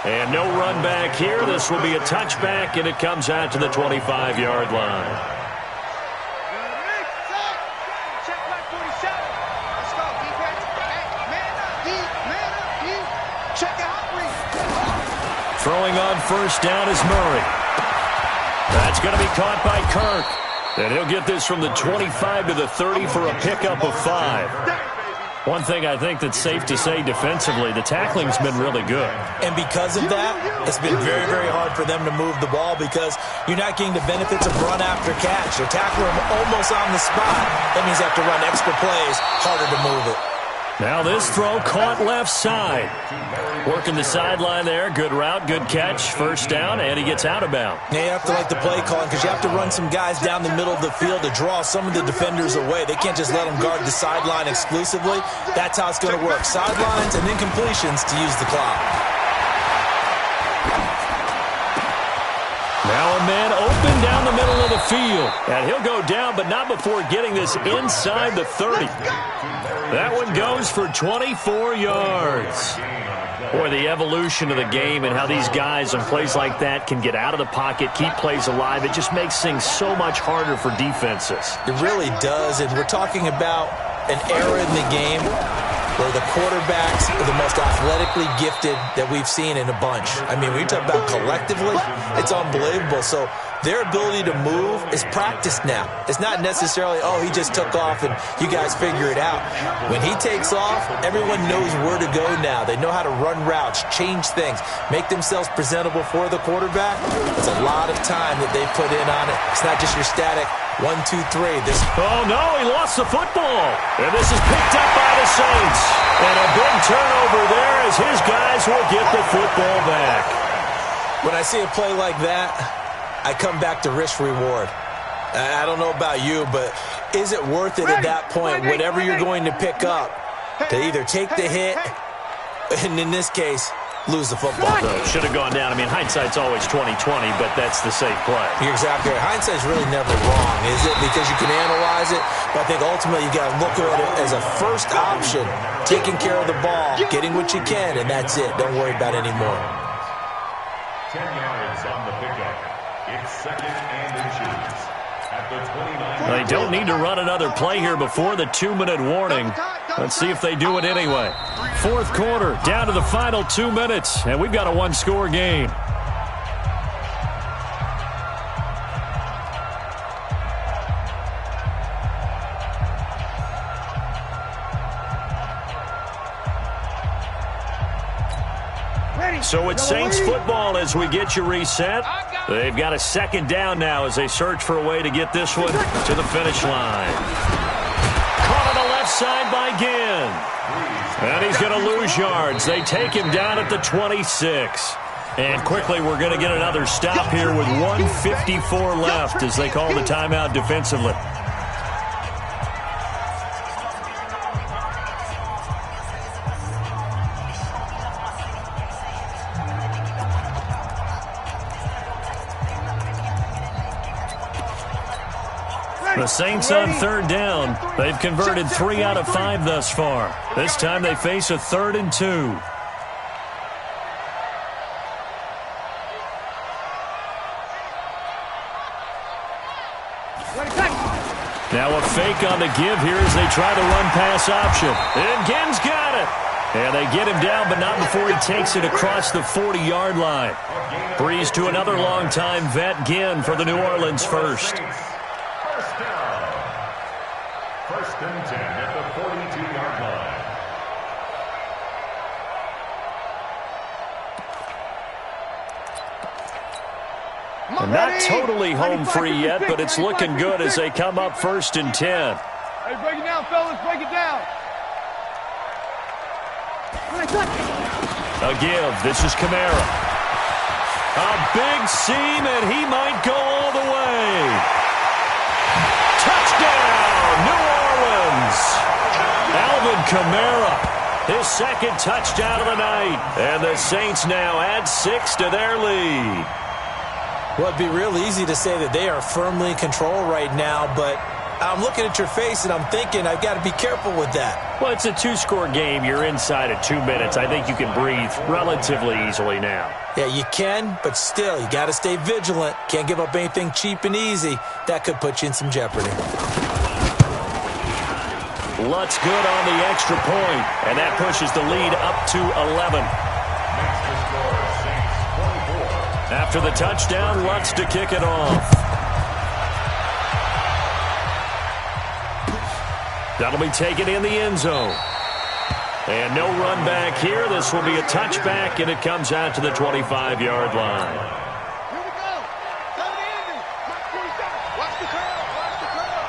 And no run back here. This will be a touchback, and it comes out to the 25-yard line. Check 47. Let's go, defense. Man up, D. Man up, D. Check out, Reed. Throwing on first down is Murray. That's going to be caught by Kirk. And he'll get this from the 25 to the 30 for a pickup of 5. One thing I think that's safe to say defensively, the tackling's been really good. And because of that, it's been very, very hard for them to move the ball because you're not getting the benefits of run after catch. They're tackling them almost on the spot. That means they have to run extra plays, harder to move it. Now this throw caught left side. Working the sideline there. Good route, good catch. First down, and he gets out of bounds. Now you have to like the play calling because you have to run some guys down the middle of the field to draw some of the defenders away. They can't just let them guard the sideline exclusively. That's how it's going to work. Sidelines and then completions to use the clock. Now a man open down the middle of the field. And he'll go down, but not before getting this inside the 30. That one goes for 24 yards. Boy, the evolution of the game and how these guys on plays like that can get out of the pocket, keep plays alive, it just makes things so much harder for defenses. It really does, and we're talking about an era in the game where the quarterbacks are the most athletically gifted that we've seen in a bunch. I mean, when you talk about collectively, it's unbelievable. So their ability to move is practiced now. It's not necessarily, oh, he just took off and you guys figure it out. When he takes off, everyone knows where to go now. They know how to run routes, change things, make themselves presentable for the quarterback. It's a lot of time that they put in on it. It's not just your static 1, 2, 3. Oh, no, he lost the football. And this is picked up by the Saints. And a big turnover there as his guys will get the football back. When I see a play like that, I come back to risk-reward. I don't know about you, but is it worth it at that point, whatever you're going to pick up, to either take the hit, and in this case, lose the football? Should have gone down. I mean, hindsight's always 20/20, but that's the safe play. You're exactly right. Hindsight's really never wrong, is it? Because you can analyze it, but I think ultimately you got to look at it as a first option, taking care of the ball, getting what you can, and that's it. Don't worry about it anymore. 10 yards on the pickup. It's second and inches at the 29. They don't need to run another play here before the 2-minute warning. Let's see if they do it anyway. Fourth quarter, down to the final 2 minutes, and we've got a one-score game. So it's Saints football as we get you reset. They've got a second down now as they search for a way to get this one to the finish line. Caught on the left side by Ginn. And he's going to lose yards. They take him down at the 26. And quickly we're going to get another stop here with 1:54 left as they call the timeout defensively. The Saints on third down. They've converted 3 out of 5 thus far. This time they face a 3rd and 2. Now a fake on the give here as they try the run-pass option. And Ginn's got it. And they get him down, but not before he takes it across the 40-yard line. Breeze to another long-time vet, Ginn, for the New Orleans first. First and 10 at the 42-yard line. And not totally home free yet, but it's looking good as they come up 1st and 10. Hey, break it down, fellas. Break it down. A give. This is Kamara. A big seam, and he might go all the way. Touchdown, New Orleans. Alvin Kamara, his second touchdown of the night. And the Saints now add 6 to their lead. Well, it'd be real easy to say that they are firmly in control right now, but I'm looking at your face and I'm thinking I've got to be careful with that. Well, it's a 2-score game. You're inside of 2 minutes. I think you can breathe relatively easily now. Yeah, you can, but still, you got to stay vigilant. Can't give up anything cheap and easy. That could put you in some jeopardy. Lutz good on the extra point, and that pushes the lead up to 11. After the touchdown, Lutz to kick it off. That'll be taken in the end zone. And no run back here. This will be a touchback, and it comes out to the 25-yard line. Here we go. Come in. Watch the curl. Watch the curl.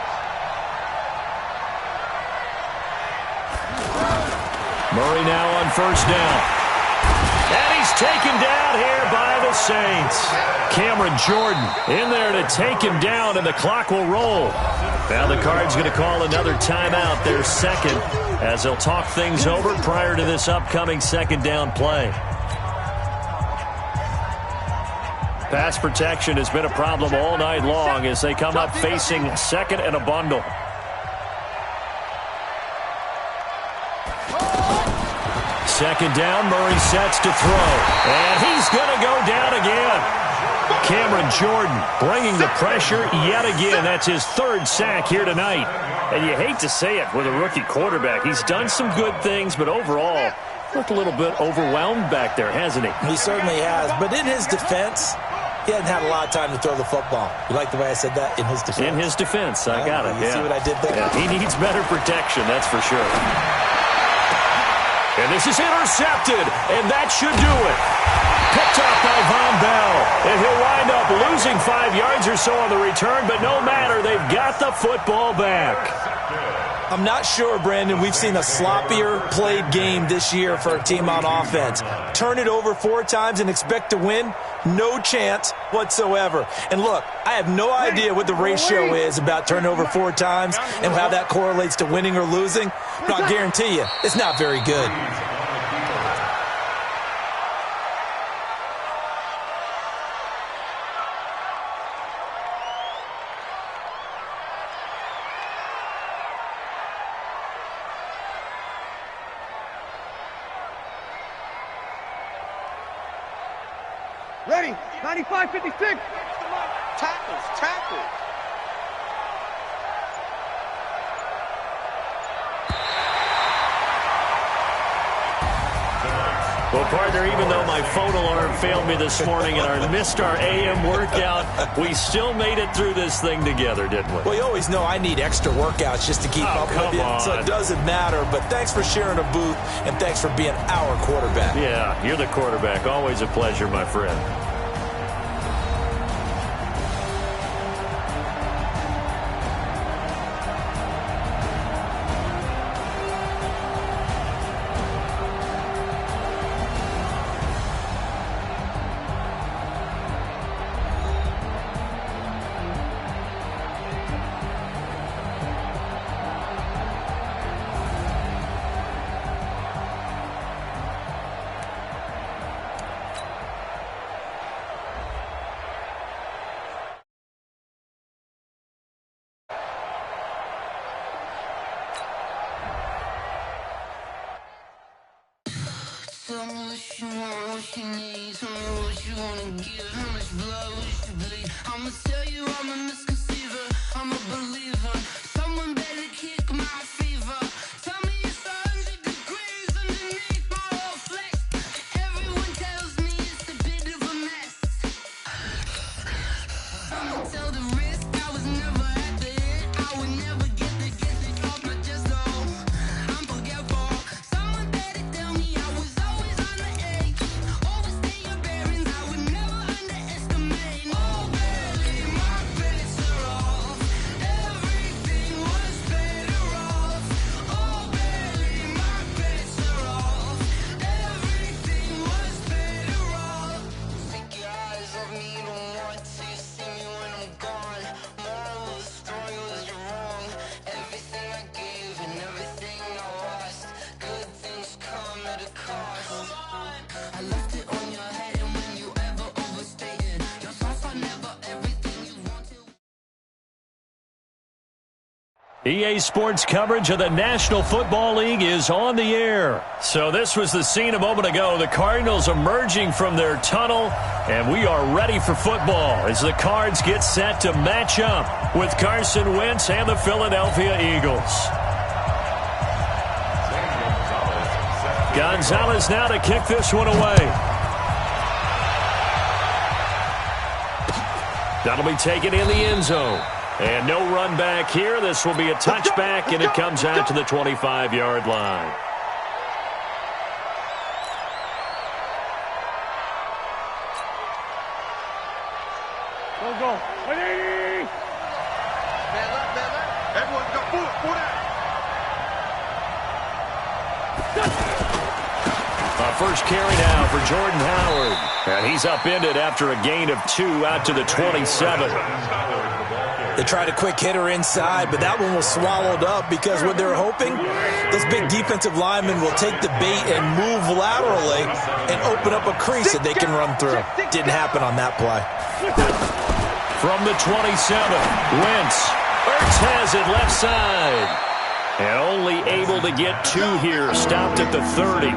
Murray now on 1st down. And he's taken down here by the Saints. Cameron Jordan in there to take him down, and the clock will roll. Now the Cards going to call another timeout, their second, as they'll talk things over prior to this upcoming 2nd down play. Pass protection has been a problem all night long as they come up facing 2nd and a bundle. Second down, Murray sets to throw. And he's going to go down again. Cameron Jordan bringing the pressure yet again. That's his 3rd sack here tonight. And you hate to say it with a rookie quarterback. He's done some good things, but overall, looked a little bit overwhelmed back there, hasn't he? He certainly has. But in his defense, he hasn't had a lot of time to throw the football. You like the way I said that? In his defense. In his defense. I got it. You see what I did there? Yeah, he needs better protection, that's for sure. And this is intercepted, and that should do it. Picked up by Von Bell, and he'll wind up losing 5 yards or so on the return, but no matter, they've got the football back. I'm not sure, Brandon, we've seen a sloppier played game this year for a team on offense. Turn it over 4 times and expect to win? No chance whatsoever. And look, I have no idea what the ratio is about turning over 4 times and how that correlates to winning or losing, but I'll guarantee you, it's not very good. Ready. 95-56. Tackles. Well, partner, even though my phone alarm failed me this morning and I missed our AM workout, we still made it through this thing together, didn't we? Well, you always know I need extra workouts just to keep up with you, so it doesn't matter. But thanks for sharing a booth, and thanks for being our quarterback. Yeah, you're the quarterback. Always a pleasure, my friend. Tell me what you want, what you need. Tell me what you wanna give. How much blood would you bleed? I'ma tell you I'm a misconceiver. I'm a believer. Someone better kick my fever. Tell me it's 100 degrees underneath my whole flesh. Everyone tells me it's a bit of a mess. I'ma tell the risk. I was never at the end. I would never get it off my chest. Oh, I'm forgetful. Someone better tell me I was always on the edge. Overstay your bearings. I would never underestimate. Oh, EA Sports coverage of the National Football League is on the air. So this was the scene a moment ago. The Cardinals emerging from their tunnel, and we are ready for football as the Cards get set to match up with Carson Wentz and the Philadelphia Eagles. Gonzalez now to kick this one away. That'll be taken in the end zone. And no run back here. This will be a touchback, and it comes out to the 25-yard line. Go. 180! Man left. Everyone go. Pull out. First carry now for Jordan Howard. And he's upended after a gain of 2 out to the 27. They tried a quick hitter inside, but that one was swallowed up because what they're hoping, those big defensive linemen will take the bait and move laterally and open up a crease that they can run through. Didn't happen on that play. From the 27, Wentz. Ertz has it left side. And only able to get 2 here, stopped at the 30.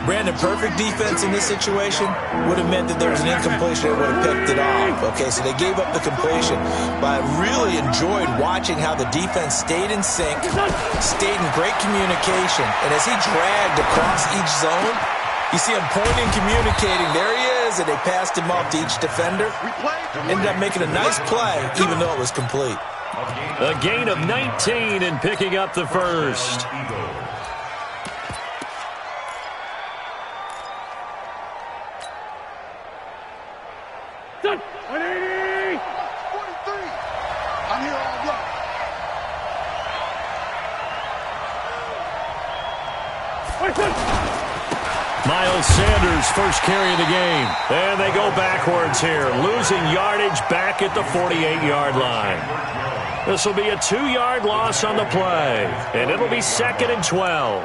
Brandon, perfect defense in this situation would have meant that there was an incompletion that would have picked it off. Okay, so they gave up the completion, but I really enjoyed watching how the defense stayed in sync, stayed in great communication, and as he dragged across each zone, you see him pointing, communicating. There he is, and they passed him off to each defender. Ended up making a nice play, even though it was complete. A gain of 19 and picking up the first. Done. 180! 43! I'm here all block. Miles Sanders, first carry of the game. And they go backwards here, losing yardage back at the 48-yard line. This will be a 2-yard loss on the play, and it'll be 2nd and 12.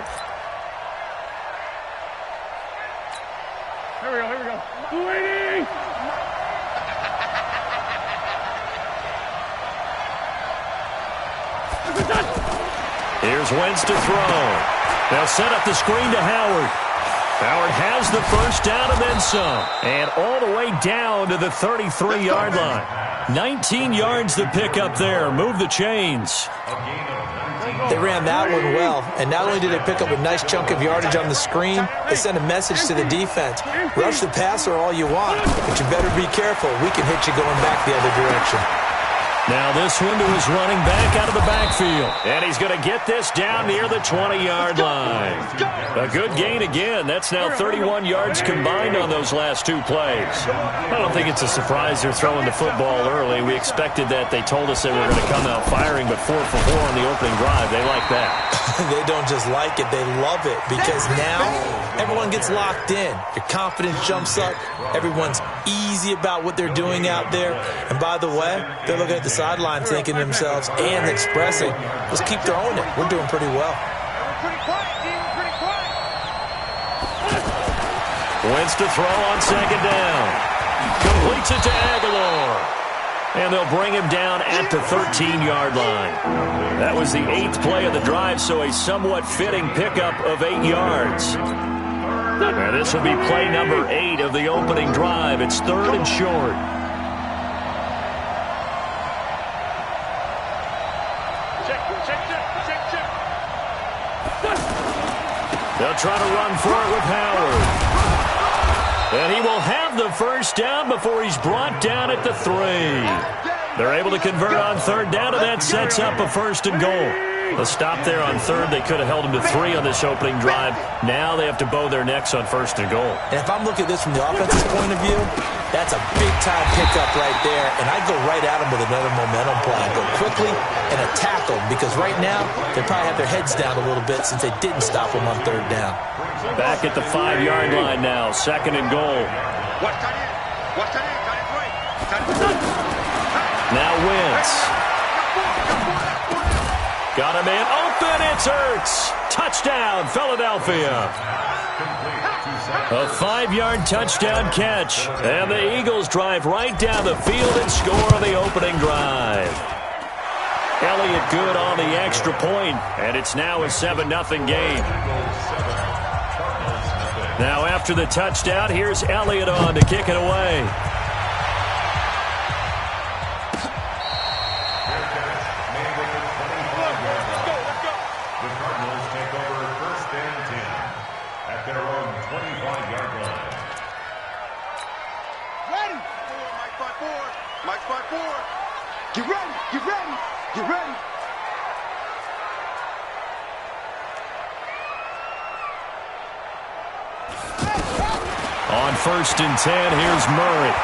Here we go. 280! Here's Wentz to throw. They'll set up the screen to Howard. Howard has the first down and then some. And all the way down to the 33-yard line. 19 yards to pick up there. Move the chains. They ran that one well, and not only did they pick up a nice chunk of yardage on the screen, they sent a message to the defense. Rush the passer all you want, but you better be careful. We can hit you going back the other direction. Now this one to his running back out of the backfield. And he's going to get this down near the 20-yard line. A good gain again. That's now 31 yards combined on those last 2 plays. I don't think it's a surprise they're throwing the football early. We expected that. They told us they were going to come out firing, but 4 for 4 on the opening drive. They like that. They don't just like it, they love it, because now everyone gets locked in. Your confidence jumps up. Everyone's easy about what they're doing out there. And by the way, they're looking at the sideline thinking to themselves and expressing, let's keep throwing it. We're doing pretty well. Pretty quiet, team. Pretty quiet. Wentz to throw on 2nd down. Completes it to Aguilar. And they'll bring him down at the 13-yard line. That was the 8th play of the drive, so a somewhat fitting pickup of 8 yards. And this will be play number 8 of the opening drive. It's 3rd and short. They'll try to run for it with Howard. And he will have the first down before he's brought down at the 3. They're able to convert on 3rd down, and that sets up a 1st and goal. A stop there on 3rd. They could have held him to 3 on this opening drive. Now they have to bow their necks on 1st and goal. And if I'm looking at this from the offense's point of view, that's a big-time pickup right there. And I go right at them with another momentum play. I go quickly and attack them, because right now they probably have their heads down a little bit since they didn't stop them on 3rd down. Back at the 5-yard line now, 2nd and goal. Now Wentz. Got a man open, it's Ertz. Touchdown, Philadelphia. A 5-yard touchdown catch. And the Eagles drive right down the field and score on the opening drive. Elliott good on the extra point, and it's now a 7-0 game. Now after the touchdown, here's Elliott on to kick it away. The Cardinals take over 1st and 10 at their own 25-yard line. Ready? Mike 5-4. Mike 5-4. Get ready. Get ready. Get ready. On 1st and 10, here's Murray.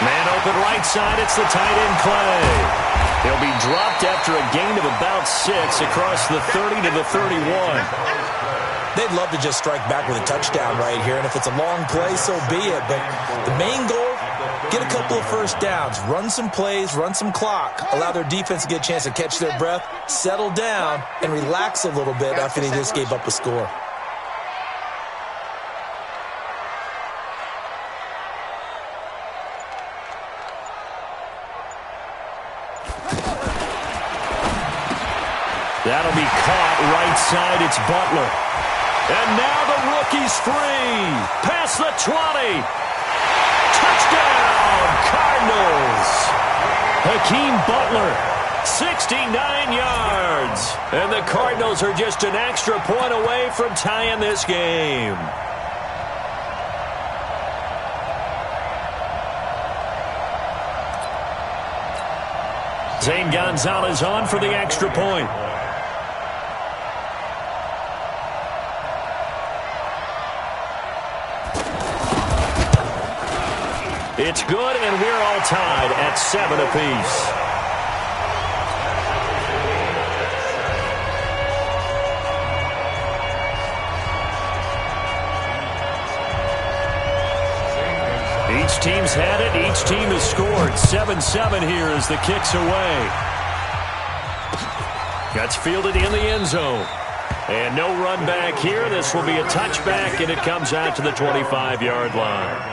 Man open right side, it's the tight end Clay. He'll be dropped after a gain of about 6 across the 30 to the 31. They'd love to just strike back with a touchdown right here, and if it's a long play, so be it. But the main goal, get a couple of first downs, run some plays, run some clock, allow their defense to get a chance to catch their breath, settle down, and relax a little bit after they just gave up a score. That'll be caught right side. It's Butler. And now the rookie's free. Past the 20. Touchdown, Cardinals. Hakeem Butler, 69 yards. And the Cardinals are just an extra point away from tying this game. Zane Gonzalez on for the extra point. It's good, and we're all tied at 7 apiece. Each team's had it. Each team has scored. 7-7 here as the kick's away. That's fielded in the end zone. And no run back here. This will be a touchback, and it comes out to the 25-yard line.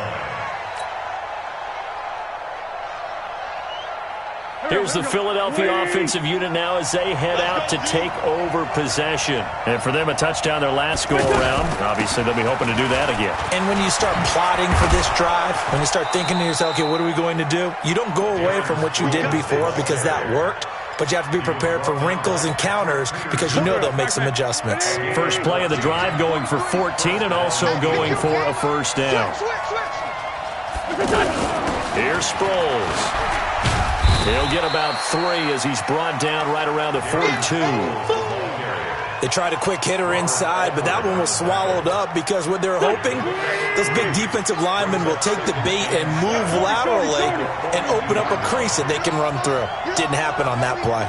Here's the Philadelphia offensive unit now as they head out to take over possession. And for them, a touchdown their last go-around. Obviously, they'll be hoping to do that again. And when you start plotting for this drive, when you start thinking to yourself, okay, what are we going to do? You don't go away from what you did before because that worked. But you have to be prepared for wrinkles and counters because you know they'll make some adjustments. First play of the drive going for 14 and also going for a first down. Here's Sproles. He'll get about 3 as he's brought down right around the 42. They tried a quick hitter inside, but that one was swallowed up because what they're hoping, those big defensive linemen will take the bait and move laterally and open up a crease that they can run through. Didn't happen on that play.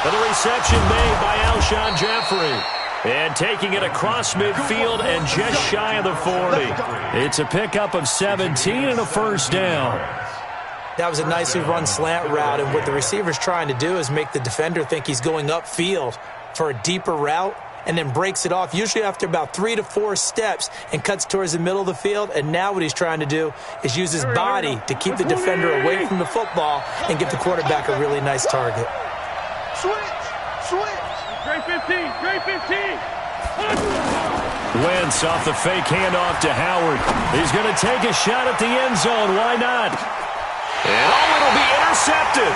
And the reception made by Alshon Jeffrey. And taking it across midfield and just shy of the 40. It's a pickup of 17 and a first down. That was a nicely run slant route, and what the receiver's trying to do is make the defender think he's going upfield for a deeper route and then breaks it off, usually after about 3 to 4 steps, and cuts towards the middle of the field. And now what he's trying to do is use his body to keep the defender away from the football and give the quarterback a really nice target. Switch. Great 15. Great 15. Wentz off the fake handoff to Howard. He's going to take a shot at the end zone. Why not? And it'll be intercepted.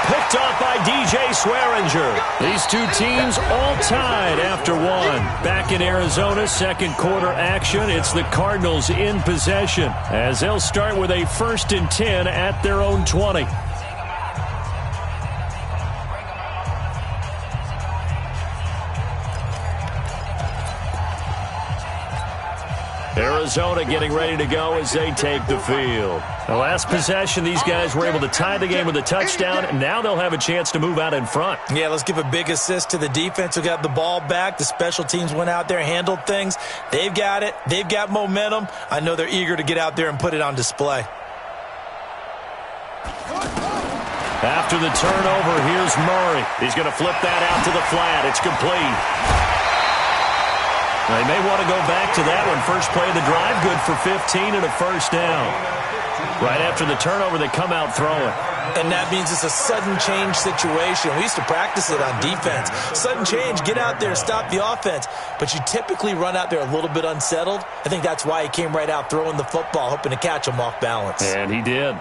Picked off by DJ Swearinger. These two teams all tied after one. Back in Arizona, second quarter action. It's the Cardinals in possession as they'll start with a 1st and 10 at their own 20. Arizona getting ready to go as they take the field. The last possession, these guys were able to tie the game with a touchdown. Now they'll have a chance to move out in front. Yeah, let's give a big assist to the defense who got the ball back. The special teams went out there, handled things. They've got it. They've got momentum. I know they're eager to get out there and put it on display. After the turnover, here's Murray. He's going to flip that out to the flat. It's complete. They may want to go back to that one. First play of the drive, good for 15 and a first down. Right after the turnover, they come out throwing. And that means it's a sudden change situation. We used to practice it on defense. Sudden change, get out there, stop the offense. But you typically run out there a little bit unsettled. I think that's why he came right out throwing the football, hoping to catch him off balance. And he did.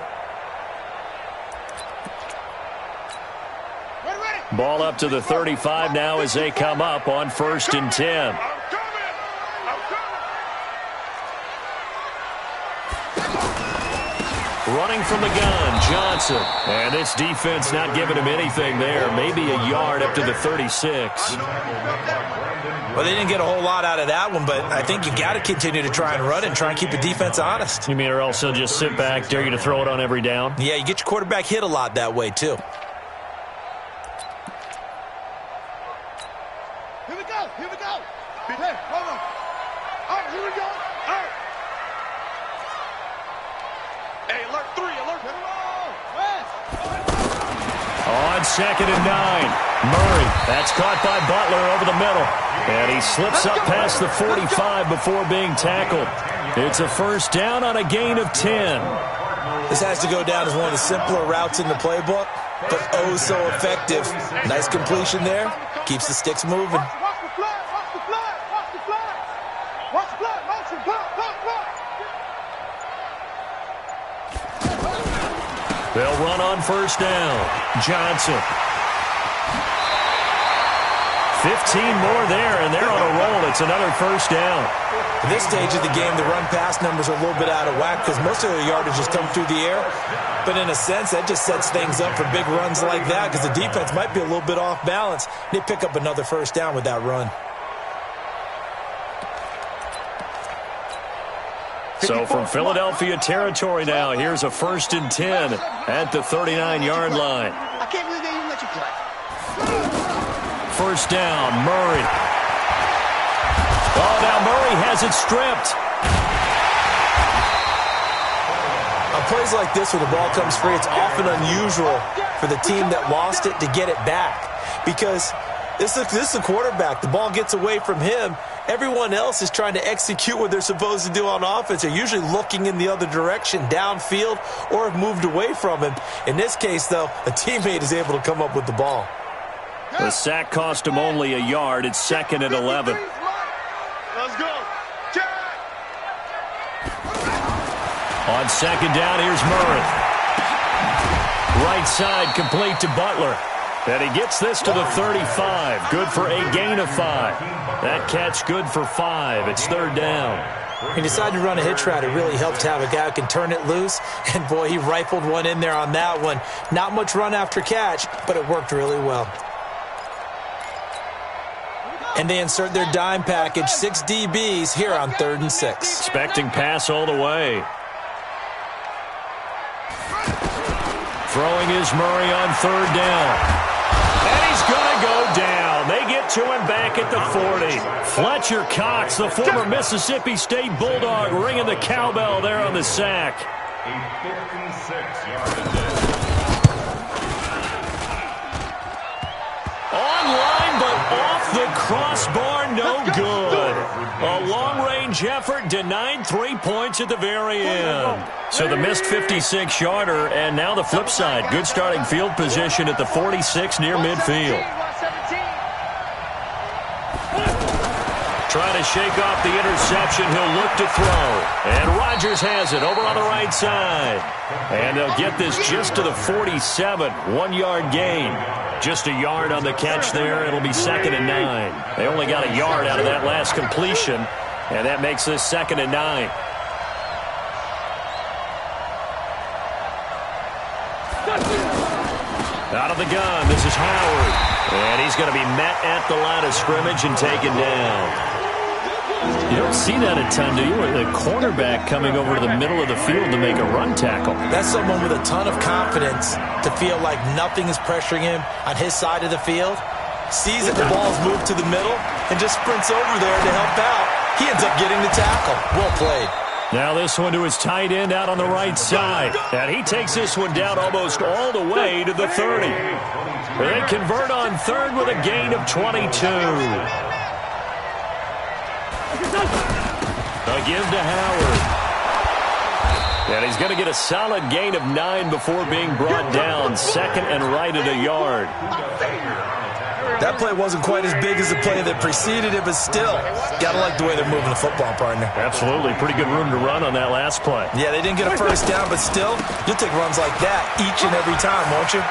Ball up to the 35 now as they come up on 1st and 10. Running from the gun, Johnson. And this defense not giving him anything there. Maybe a yard up to the 36. Well, they didn't get a whole lot out of that one, but I think you got to continue to try and run and try and keep the defense honest. You mean or else they'll just sit back, dare you to throw it on every down? Yeah, you get your quarterback hit a lot that way, too. Here we go. Hey, hold on. All right, here we go. All right. Hey, alert 3, alert. On 2nd and 9. Murray, that's caught by Butler over the middle. And he slips up past the 45 before being tackled. It's a 1st down on a gain of 10. This has to go down as one of the simpler routes in the playbook, but oh so effective. Nice completion there. Keeps the sticks moving. Watch the flag. Watch the flag. Watch the flag. Watch the flag. Motion. Block. They'll run on 1st down. Johnson. 15 more there, and they're on a roll. It's another 1st down. At this stage of the game, the run-pass numbers are a little bit out of whack because most of their yardage has come through the air. But in a sense, that just sets things up for big runs like that because the defense might be a little bit off balance. They pick up another 1st down with that run. So from Philadelphia territory now, here's a 1st and 10 at the 39-yard line. I can't believe they even let you play. 1st down, Murray. Oh, now Murray has it stripped. On plays like this where the ball comes free, it's often unusual for the team that lost it to get it back because this is the quarterback. The ball gets away from him. Everyone else is trying to execute what they're supposed to do on offense. They're usually looking in the other direction, downfield, or have moved away from him. In this case, though, a teammate is able to come up with the ball. The sack cost him only a yard. It's 2nd and 11. Let's go. On 2nd down, here's Murray. Right side complete to Butler. And he gets this to the 35. Good for a gain of 5. That catch good for 5. It's 3rd down. He decided to run a hitch route. It really helped to have a guy who can turn it loose. And, boy, he rifled one in there on that one. Not much run after catch, but it worked really well. And they insert their dime package, 6 DBs here on 3rd and 6. Expecting pass all the way. Throwing is Murray on 3rd down. And he's going to go down. They get to him back at the 40. Fletcher Cox, the former Mississippi State Bulldog, ringing the cowbell there on the sack. A 56-yard day. Online, but off the crossbar, no good. A long-range effort denied 3 points at the very end. So the missed 56-yarder, and now the flip side. Good starting field position at the 46 near midfield. Trying to shake off the interception. He'll look to throw. And Rodgers has it over on the right side. And they'll get this just to the 47. 1-yard gain. Just a yard on the catch there. It'll be 2nd and 9. They only got a yard out of that last completion. And that makes this 2nd and 9. Out of the gun, this is Howard. And he's going to be met at the line of scrimmage and taken down. You don't see that a ton, do you? The cornerback coming over to the middle of the field to make a run tackle. That's someone with a ton of confidence to feel like nothing is pressuring him on his side of the field. Sees that the ball's moved to the middle and just sprints over there to help out. He ends up getting the tackle. Well played. Now this one to his tight end out on the right side. And he takes this one down almost all the way to the 30. They convert on 3rd with a gain of 22. A give to Howard. And he's going to get a solid gain of 9 before being brought down. Second and right at a yard. That play wasn't quite as big as the play that preceded it, but still, got to like the way they're moving the football, partner. Absolutely. Pretty good room to run on that last play. Yeah, they didn't get a first down, but still, you'll take runs like that each and every time, won't you?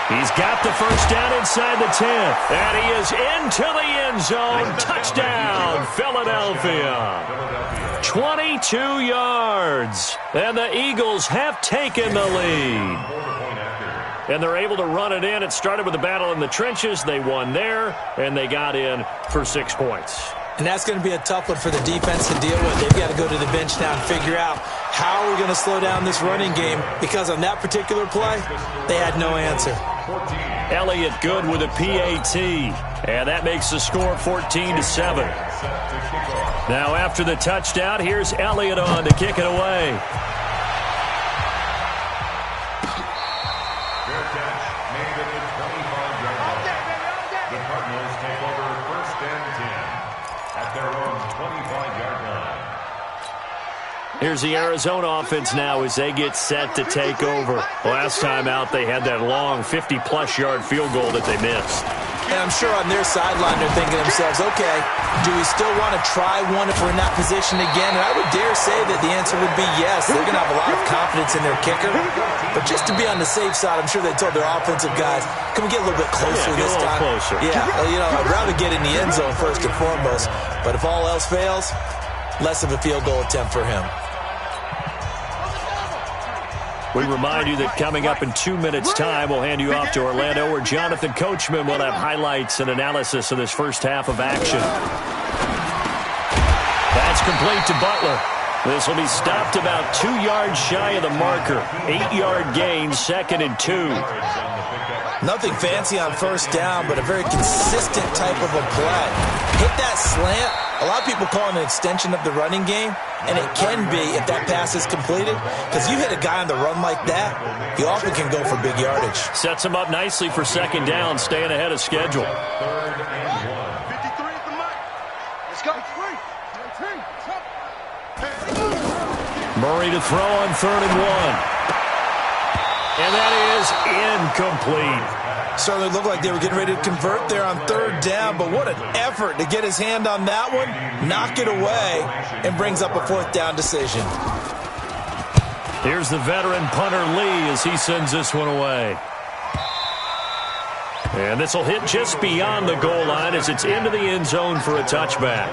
He's got the first down inside the 10. And he is into the end zone. Touchdown, Philadelphia. 22 yards. And the Eagles have taken the lead. And they're able to run it in. It started with a battle in the trenches. They won there, and they got in for 6 points. And that's going to be a tough one for the defense to deal with. They've got to go to the bench now and figure out how we're going to slow down this running game, because on that particular play, they had no answer. Elliott good with a PAT, and that makes the score 14-7. Now after the touchdown, here's Elliott on to kick it away. Fair catch made at the 25-yard line. The Cardinals take over first and 10 at their own 25-yard line. Here's the Arizona offense now as they get set to take over. Last time out, they had that long 50-plus yard field goal that they missed. And I'm sure on their sideline they're thinking to themselves, okay, do we still want to try one if we're in that position again? And I would dare say that the answer would be yes. They're going to have a lot of confidence in their kicker. But just to be on the safe side, I'm sure they told their offensive guys, can we get a little bit closer this time? Closer. Yeah, I'd rather get in the end zone first and foremost. But if all else fails, less of a field goal attempt for him. We remind you that coming up in 2 minutes' time, we'll hand you off to Orlando, where Jonathan Coachman will have highlights and analysis of this first half of action. That's complete to Butler. This will be stopped about 2 yards shy of the marker. 8-yard gain, 2nd and 2. Nothing fancy on first down, but a very consistent type of a play. Hit that slant. A lot of people call it an extension of the running game, and it can be if that pass is completed, because you hit a guy on the run like that, he often can go for big yardage. Sets him up nicely for 2nd down, staying ahead of schedule. 53 at the mark. Let's go. Murray to throw on 3rd and 1. And that is incomplete. Certainly looked like they were getting ready to convert there on 3rd down, but what an effort to get his hand on that one, knock it away, and brings up a 4th down decision. Here's the veteran punter Lee as he sends this one away. And this will hit just beyond the goal line as it's into the end zone for a touchback.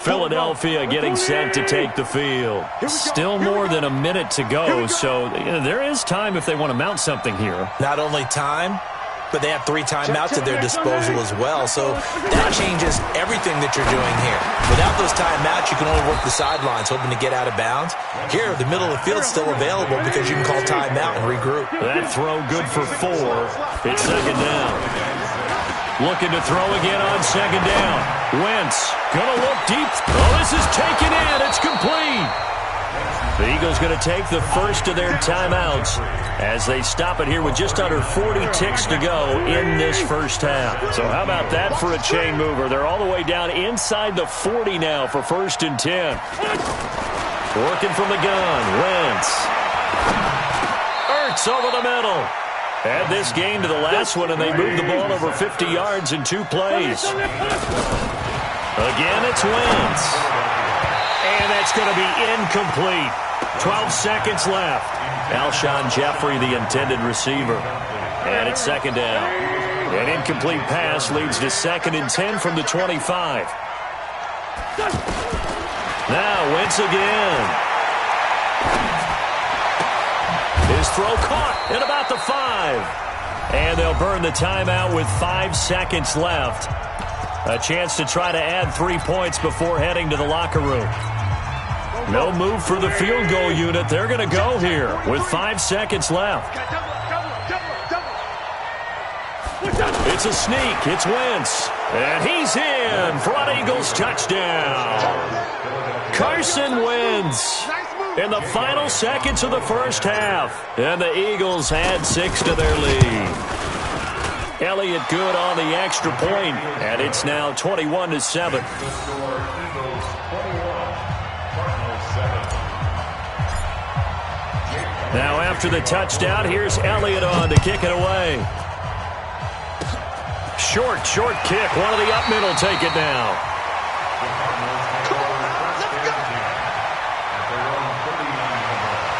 Philadelphia getting set to take the field. Still more than a minute to go, so there is time if they want to mount something here. Not only time, but they have 3 timeouts at their disposal as well, so that changes everything that you're doing here. Without those timeouts, you can only work the sidelines, hoping to get out of bounds. Here, the middle of the field's still available because you can call timeout and regroup. That throw good for 4. It's 2nd down. Looking to throw again on 2nd down. Wentz going to look deep. Oh, this is taken in. It's complete. The Eagles going to take the first of their timeouts as they stop it here with just under 40 ticks to go in this first half. So how about that for a chain mover? They're all the way down inside the 40 now for 1st and 10. Working from the gun. Wentz. Ertz over the middle. Add this game to the last one, and they moved the ball over 50 yards in 2 plays. Again, it's Wentz. And that's going to be incomplete. 12 seconds left. Alshon Jeffrey, the intended receiver. And it's 2nd down. An incomplete pass leads to 2nd and 10 from the 25. Now, Wentz again. His throw caught at about the 5. And they'll burn the timeout with 5 seconds left. A chance to try to add 3 points before heading to the locker room. No move for the field goal unit. They're going to go here with 5 seconds left. It's a sneak. It's Wentz. And he's in for an Eagles touchdown. Carson Wentz. In the final seconds of the first half. And the Eagles add 6 to their lead. Elliott good on the extra point, and it's now 21-7. The score, Eagles 21, Cardinals 7. Now after the touchdown, here's Elliott on to kick it away. Short kick. One of the up middle take it now. The Cardinals take over first and 10 at their own 39-yard line.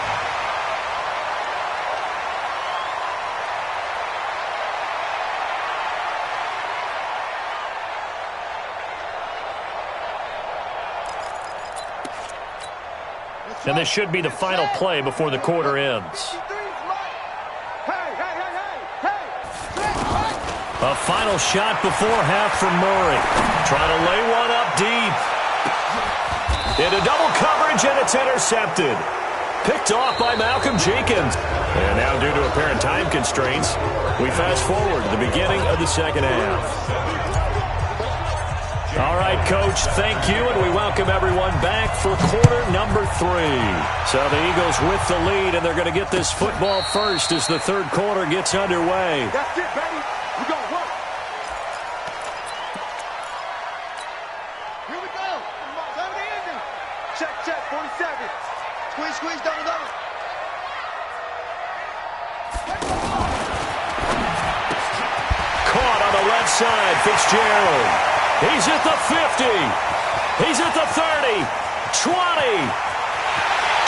And this should be the final play before the quarter ends. A final shot before half from Murray. Trying to lay one up deep. Into double coverage, and it's intercepted. Picked off by Malcolm Jenkins. And now, due to apparent time constraints, we fast forward to the beginning of the second half. All right, Coach, thank you, and we welcome everyone back for quarter number 3. So the Eagles with the lead, and they're going to get this football first as the third quarter gets underway. That's it, baby. We're going to work. Here we go. Time to end it. Check, 47. Squeeze, double. Caught on the left side, Fitzgerald. He's at the 50. He's at the 30. 20.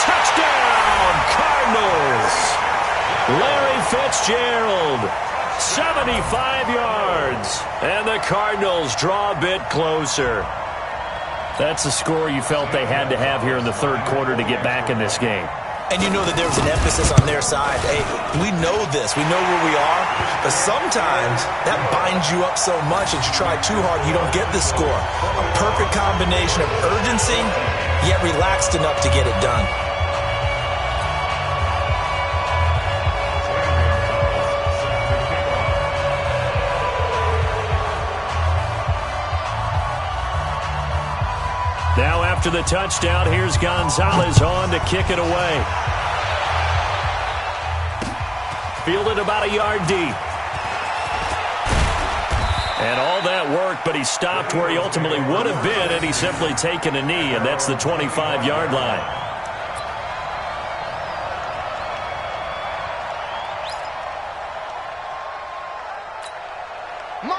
Touchdown, Cardinals. Larry Fitzgerald, 75 yards. And the Cardinals draw a bit closer. That's the score you felt they had to have here in the third quarter to get back in this game. And you know that there was an emphasis on their side. Hey, we know this. We know where we are. But sometimes that binds you up so much that you try too hard, you don't get the score. A perfect combination of urgency, yet relaxed enough to get it done. Now after the touchdown, here's Gonzalez on to kick it away. Fielded about a yard deep. And all that work, but he stopped where he ultimately would have been, and he's simply taken a knee, and that's the 25-yard line.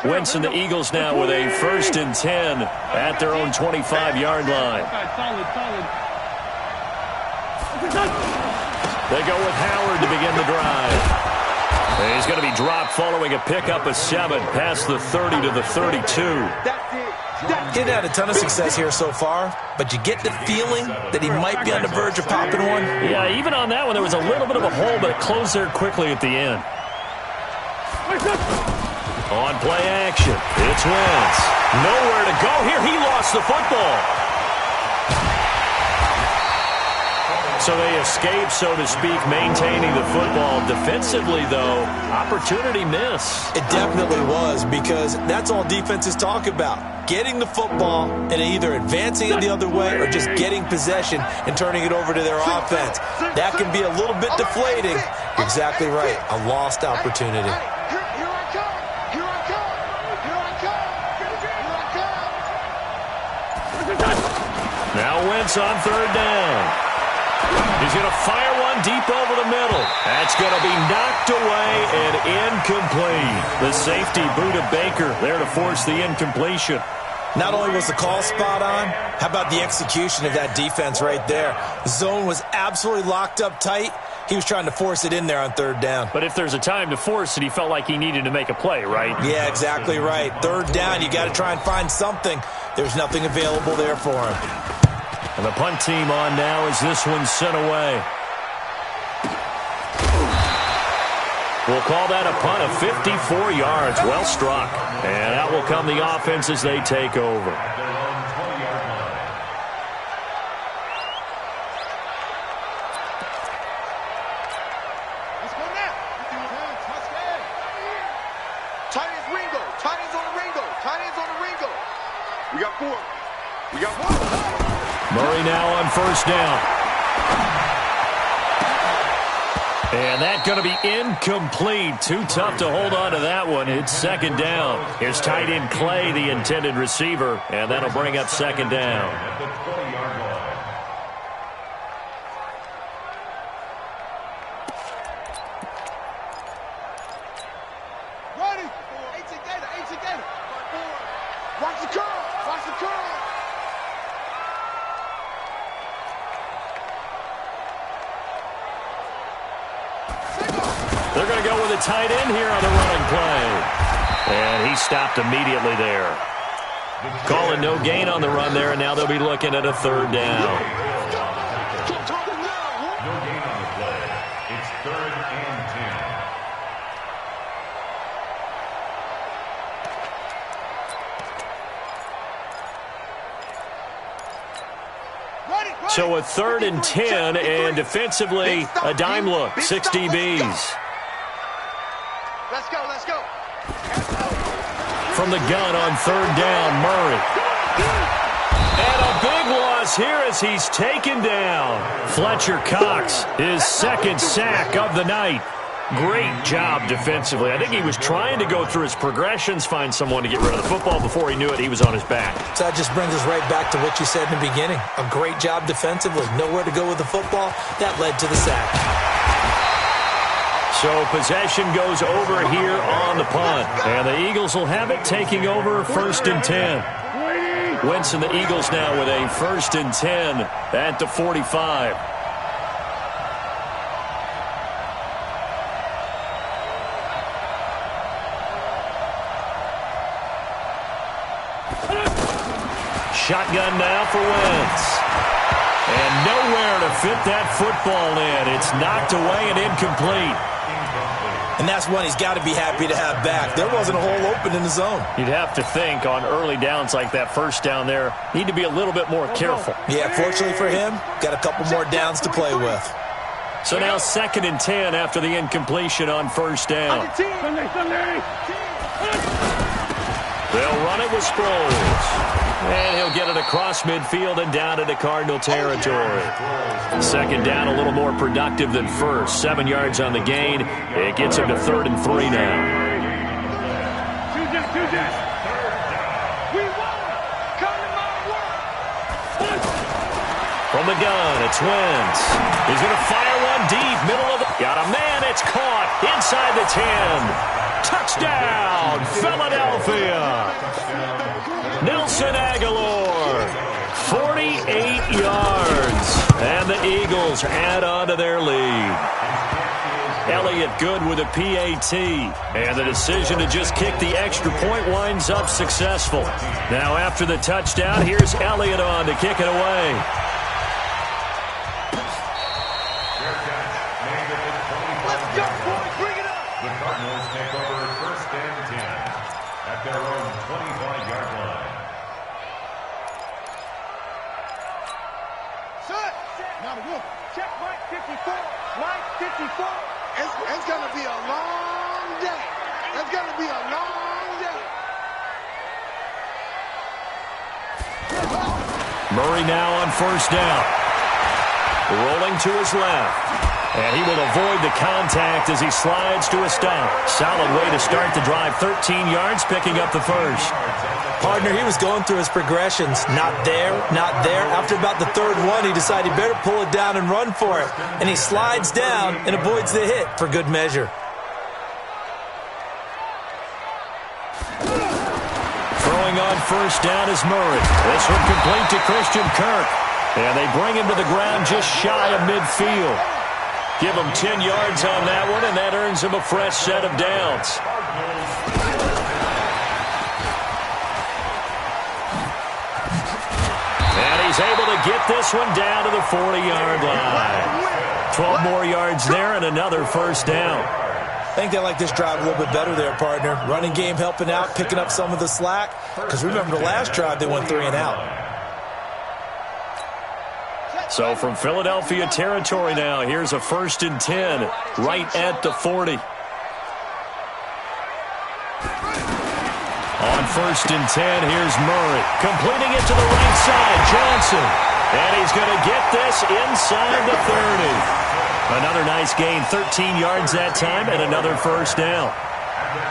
Wentz and the Eagles now with a 1st and 10 at their own 25-yard line. They go with Howard to begin the drive. And he's going to be dropped following a pickup of 7 past the 30 to the 32. Didn't have a ton of success here so far, but you get the feeling that he might be on the verge of popping one. Yeah, even on that one, there was a little bit of a hole, but it closed there quickly at the end. On play action, it's Wentz. Nowhere to go here. He lost the football. So they escape, so to speak, maintaining the football. Defensively, though, opportunity miss. It definitely was, because that's all defenses talk about. Getting the football and either advancing it the other way or just getting possession and turning it over to their offense. That can be a little bit deflating. You're exactly right. A lost opportunity. Now Wentz on 3rd down. He's going to fire one deep over the middle. That's going to be knocked away and incomplete. The safety, Buda Baker, there to force the incompletion. Not only was the call spot on, how about the execution of that defense right there? The zone was absolutely locked up tight. He was trying to force it in there on 3rd down. But if there's a time to force it, he felt like he needed to make a play, right? Yeah, exactly right. 3rd down, you got to try and find something. There's nothing available there for him. And the punt team on now as this one's sent away. We'll call that a punt of 54 yards. Well struck. And out will come the offense as they take over. We got 4. We got 1. Murray now on 1st down. And that's going to be incomplete. Too tough to hold on to that one. It's second down. Here's tight end Clay, the intended receiver, and that'll bring up second down. At the 20-yard line. Ready. 18 Gator. Watch the curl. Watch the curl. They're going to go with a tight end here on the running play. And he stopped immediately there. Calling no gain on the run there, and now they'll be looking at a third down. No gain on the play. It's 3rd and 10. So a 3rd and 10, and defensively a dime look, 6 DBs. Let's go. From the gun on 3rd down, Murray. And a big loss here as he's taken down. Fletcher Cox, his 2nd sack of the night. Great job defensively. I think he was trying to go through his progressions, find someone to get rid of the football. Before he knew it, he was on his back. So that just brings us right back to what you said in the beginning. A great job defensively. Nowhere to go with the football. That led to the sack. So possession goes over here on the punt. And the Eagles will have it, taking over 1st and 10. Wentz and the Eagles now with a 1st and 10 at the 45. Shotgun now for Wentz. And nowhere to fit that football in. It's knocked away and incomplete. And that's one he's got to be happy to have back. There wasn't a hole open in the zone. You'd have to think on early downs like that, first down there, need to be a little bit more careful. Yeah, fortunately for him, got a couple more downs to play with. So now 2nd and 10 after the incompletion on 1st down. They'll run it with Sproles. And he'll get it across midfield and down into Cardinal territory. 2nd down, a little more productive than first. 7 yards on the gain. It gets him to 3rd and 3 now. From the gun, it's Wentz. He's going to fire one deep, middle of the... Got a man, it's caught inside the 10. Touchdown, Philadelphia. Nelson Aguilar, 48 yards. And the Eagles add on to their lead. Elliott good with a PAT. And the decision to just kick the extra point winds up successful. Now after the touchdown, here's Elliott on to kick it away. The Cardinals take over 1st and 10 at their own 25-yard line. Set. Now the move. Check Mike 54. Mike 54. It's going to be a long day. It's going to be a long day. Murray now on 1st down. Rolling to his left. And he will avoid the contact as he slides to a stop. Solid way to start the drive. 13 yards, picking up the 1st. Partner, he was going through his progressions. Not there, not there. After about the 3rd one, he decided he better pull it down and run for it. And he slides down and avoids the hit for good measure. Throwing on 1st down is Murray. This one complete to Christian Kirk. And they bring him to the ground just shy of midfield. Give him 10 yards on that one, and that earns him a fresh set of downs. And he's able to get this one down to the 40-yard line. 12 more yards there and another 1st down. I think they like this drive a little bit better there, partner. Running game helping out, picking up some of the slack. Because remember the last drive, they went 3 and out. So from Philadelphia territory now, here's a 1st and 10 right at the 40. On 1st and 10, here's Murray. Completing it to the right side, Johnson. And he's going to get this inside the 30. Another nice gain, 13 yards that time, and another first down.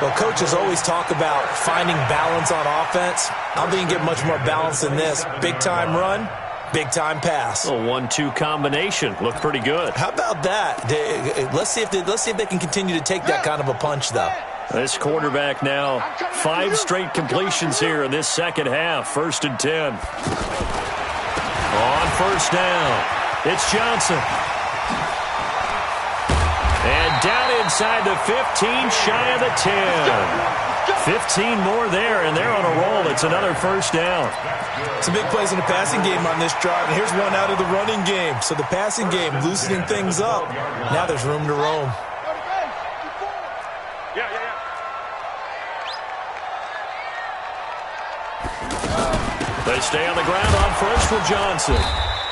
Well, coaches always talk about finding balance on offense. I don't think you can get much more balance than this. Big-time run, big-time pass. A 1-2 combination. Looked pretty good. How about that? Let's see if they can continue to take that kind of a punch, though. This quarterback now, 5 straight completions here in this second half. 1st and 10. On first down, it's Johnson. And down inside the 15, shy of the 10. 15 more there, and they're on a roll. It's another first down. Some big plays in the passing game on this drive, and here's one out of the running game. So the passing game loosening things up. Now there's room to roam. They stay on the ground on first for Johnson.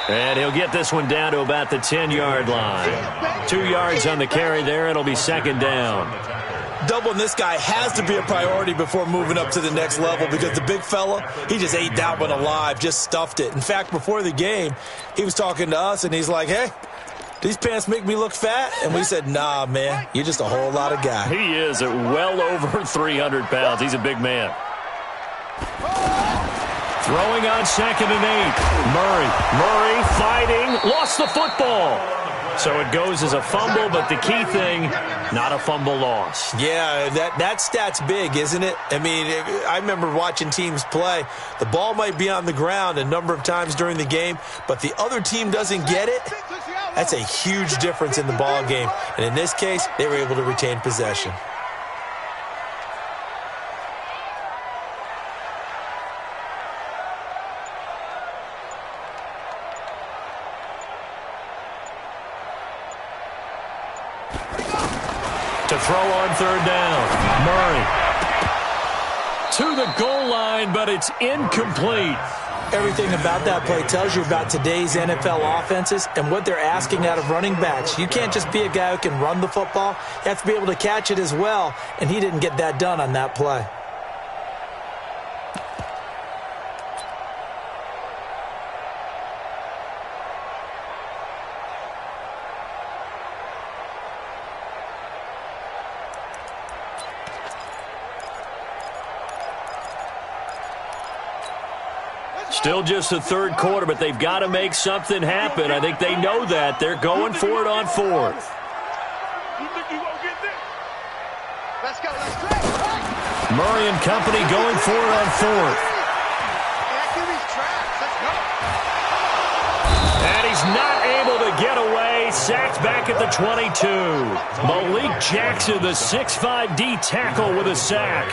And he'll get this one down to about the 10-yard line. 2 yards on the carry there. It'll be second down. Doubling this guy has to be a priority before moving up to the next level because the big fella, he just ate that one alive, just stuffed it. In fact, before the game, he was talking to us, and he's like, hey, these pants make me look fat? And we said, nah, man, you're just a whole lot of guy. He is at well over 300 pounds. He's a big man. Throwing on 2nd and 8. Murray fighting, lost the football. So it goes as a fumble, but the key thing, not a fumble loss. Yeah, that stat's big, isn't it? I mean, I remember watching teams play. The ball might be on the ground a number of times during the game, but the other team doesn't get it. That's a huge difference in the ball game. And in this case, they were able to retain possession. To throw on 3rd down. Murray to the goal line, but it's incomplete. Everything about that play tells you about today's NFL offenses and what they're asking out of running backs. You can't just be a guy who can run the football. You have to be able to catch it as well, and he didn't get that done on that play. Still just the 3rd quarter, but they've got to make something happen. I think they know that. They're going for it on 4th. Murray and company going for it on 4th. And he's not able to get away. Sacked back at the 22. Malik Jackson, the 6'5" D tackle with a sack.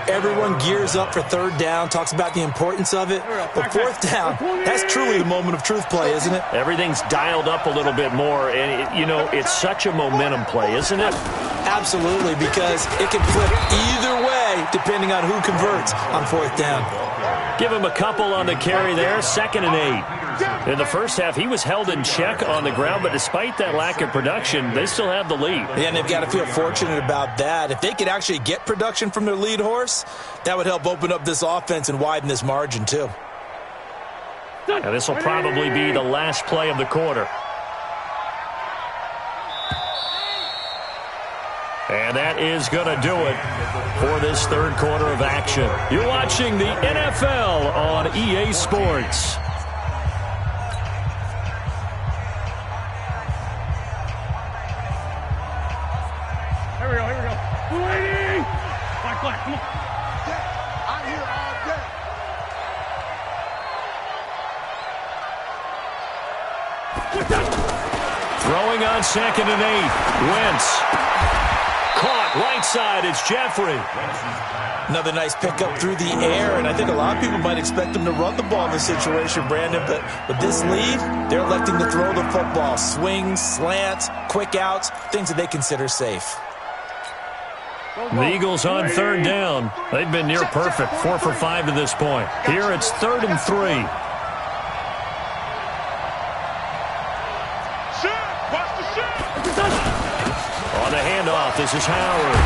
Everyone gears up for 3rd down, talks about the importance of it. But 4th down, that's truly the moment of truth play, isn't it? Everything's dialed up a little bit more. And, it's such a momentum play, isn't it? Absolutely, because it can flip either way depending on who converts on 4th down. Give him a couple on the carry there, 2nd and 8. In the first half, he was held in check on the ground, but despite that lack of production, they still have the lead. Yeah, and they've got to feel fortunate about that. If they could actually get production from their lead horse, that would help open up this offense and widen this margin, too. And this will probably be the last play of the quarter. And that is going to do it for this 3rd quarter of action. You're watching the NFL on EA Sports. Here we go. Waiting! Black, come on. I'm here all day. Throwing on 2nd and 8. Wentz. Caught right side, it's Jeffrey. Another nice pickup through the air, and I think a lot of people might expect them to run the ball in this situation, Brandon, but with this lead, they're electing to throw the football. Swings, slants, quick outs, things that they consider safe. The Eagles on 3rd down. They've been near perfect, 4 for 5 to this point. Here it's 3rd and 3. On the handoff, this is Howard.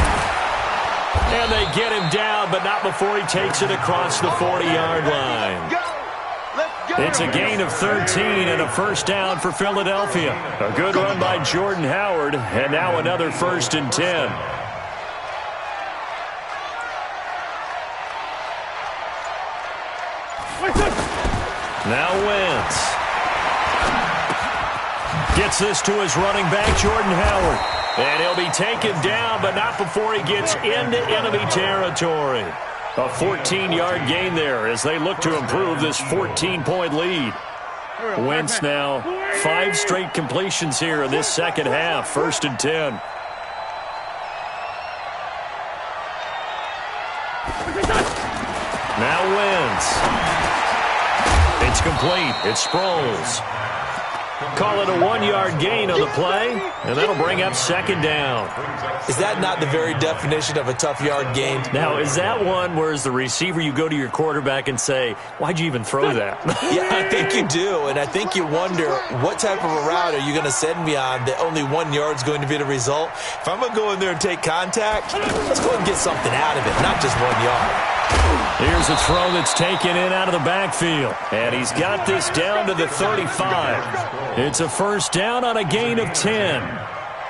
And they get him down, but not before he takes it across the 40-yard line. It's a gain of 13 and a first down for Philadelphia. A good run by Jordan Howard, and now another 1st and 10. Now Wentz gets this to his running back, Jordan Howard. And he'll be taken down, but not before he gets into enemy territory. A 14-yard gain there as they look to improve this 14-point lead. Wentz now 5 straight completions here in this second half. 1st and 10. Now Wentz. It's complete. It's Sproles. Call it a 1-yard gain on the play, and that'll bring up 2nd down. Is that not the very definition of a tough yard gain? Now, is that one where as the receiver you go to your quarterback and say, why'd you even throw that? Yeah, I think you do, and I think you wonder what type of a route are you going to send me on that only 1 yard's going to be the result? If I'm going to go in there and take contact, let's go and get something out of it, not just 1 yard. Here's a throw that's taken in out of the backfield. And he's got this down to the 35. It's a first down on a gain of 10.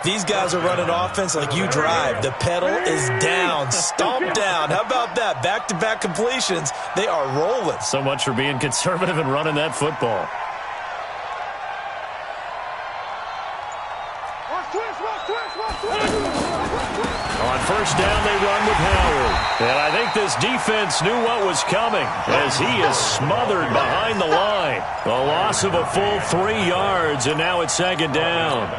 These guys are running offense like you drive. The pedal is down, stomped down. How about that? Back-to-back completions. They are rolling. So much for being conservative and running that football. On first down, they run with Howard. And I think this defense knew what was coming as he is smothered behind the line. A loss of a full 3 yards, and now it's 2nd down.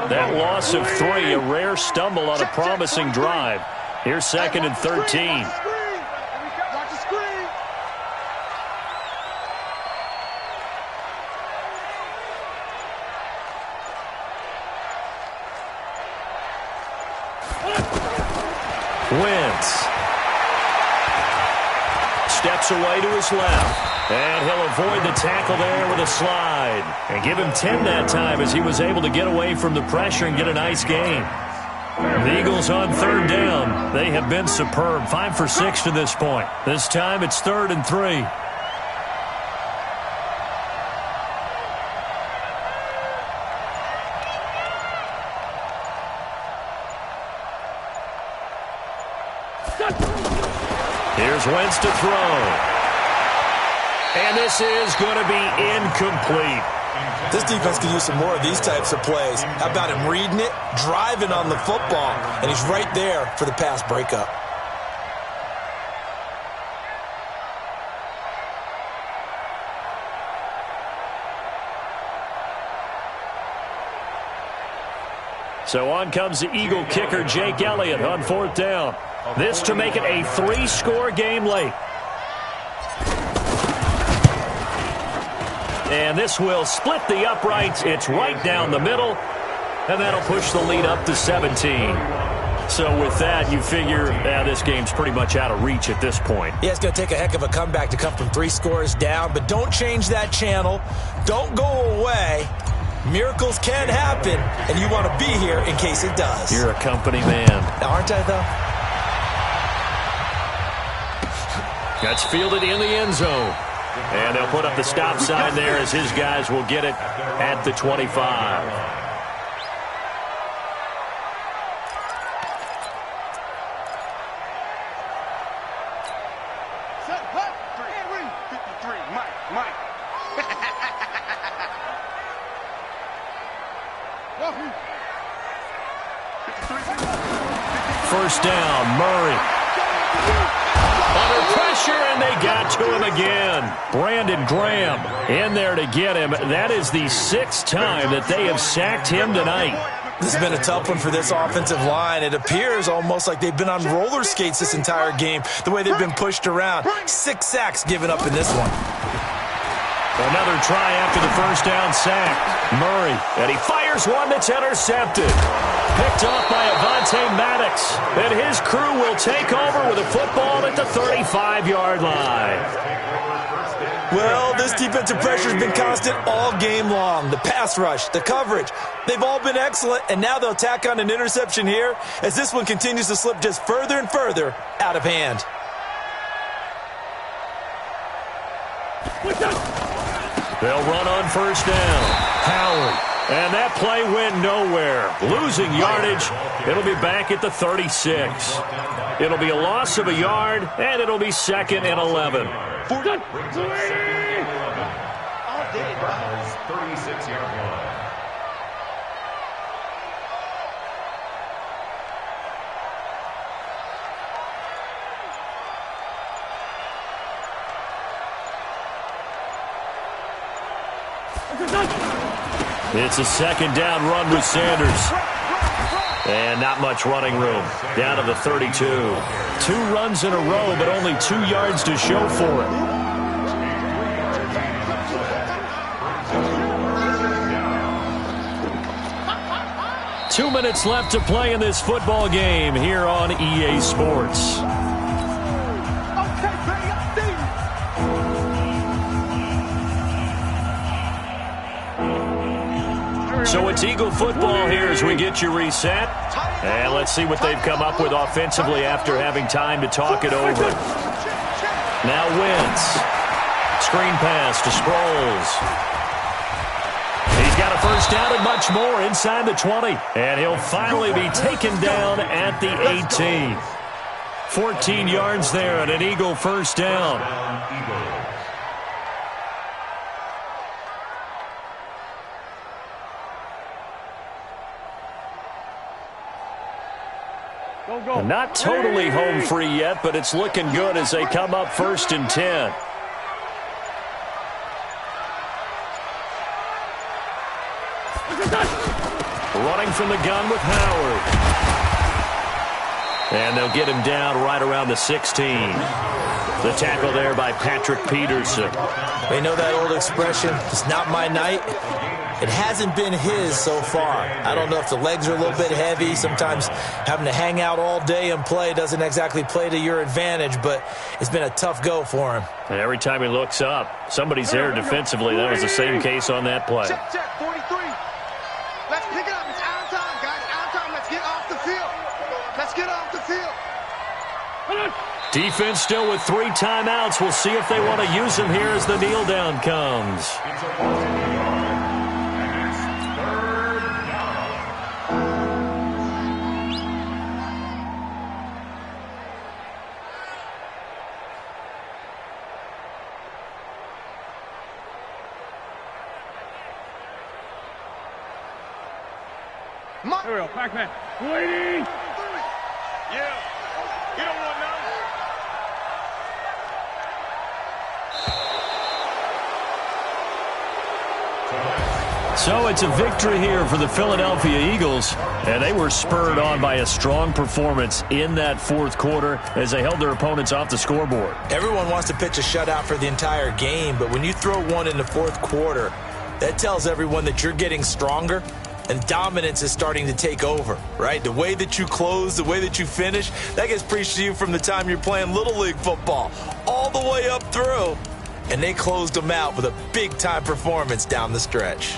That loss of 3, a rare stumble on a promising drive. Here's 2nd and 13. Wentz steps away to his left, and he'll avoid the tackle there with a slide. And give him 10 that time as he was able to get away from the pressure and get a nice gain. The Eagles on 3rd down. They have been superb, 5 for 6 to this point. This time it's 3rd and 3. Here's Wentz to throw. And this is going to be incomplete. This defense could use some more of these types of plays. How about him reading it, driving on the football, and he's right there for the pass breakup. So on comes the Eagle kicker, Jake Elliott, on 4th down. This to make it a 3-score game late. And this will split the uprights. It's right down the middle, and that'll push the lead up to 17. So with that, you figure this game's pretty much out of reach at this point. Yeah, it's going to take a heck of a comeback to come from 3 scores down, but don't change that channel. Don't go away. Miracles can happen, and you want to be here in case it does. You're a company man. Aren't I, though? That's fielded in the end zone. And they'll put up the stop sign there as his guys will get it at the 25. First down, Murray. Under pressure, and they got to him again. Brandon Graham in there to get him. That is the 6th time that they have sacked him tonight. This has been a tough one for this offensive line. It appears almost like they've been on roller skates this entire game, the way they've been pushed around. 6 sacks given up in this one. Another try after the first down sack. Murray, and he fires one that's intercepted. Picked off by Avonte Maddox. And his crew will take over with a football at the 35-yard line. Well, this defensive pressure has been constant all game long. The pass rush, the coverage, they've all been excellent, and now they'll tack on an interception here as this one continues to slip just further and further out of hand. They'll run on first down. Howard. And that play went nowhere. Losing yardage. It'll be back at the 36. It'll be a loss of a yard, and it'll be 2nd and 11. 36-yard line. It's a 2nd down run with Sanders. And not much running room. Down to the 32. 2 runs in a row, but only 2 yards to show for it. Two minutes left to play in this football game here on EA Sports. So it's Eagle football here as we get you reset. And let's see what they've come up with offensively after having time to talk it over. Now Wentz. Screen pass to Sproles. He's got a first down and much more inside the 20. And he'll finally be taken down at the 18. 14 yards there and an Eagle first down. Not totally home free yet, but it's looking good as they come up 1st and 10. Running from the gun with Howard. And they'll get him down right around the 16. The tackle there by Patrick Peterson. You know that old expression, it's not my night? It hasn't been his so far. I don't know if the legs are a little bit heavy. Sometimes having to hang out all day and play doesn't exactly play to your advantage, but it's been a tough go for him. And every time he looks up, somebody's there defensively. That was the same case on that play. Check, 43. Let's pick it up. It's our time, guys. Our time. Let's get off the field. Let's get off the field. Defense still with 3 timeouts. We'll see if they want to use them here as the kneel down comes. Here we go, Pac-Man. Waiting. Yeah. You don't want none. So it's a victory here for the Philadelphia Eagles, and they were spurred on by a strong performance in that 4th quarter as they held their opponents off the scoreboard. Everyone wants to pitch a shutout for the entire game, but when you throw one in the 4th quarter, that tells everyone that you're getting stronger and dominance is starting to take over, right? The way that you close, the way that you finish, that gets preached to you from the time you're playing Little League football all the way up through. And they closed them out with a big-time performance down the stretch.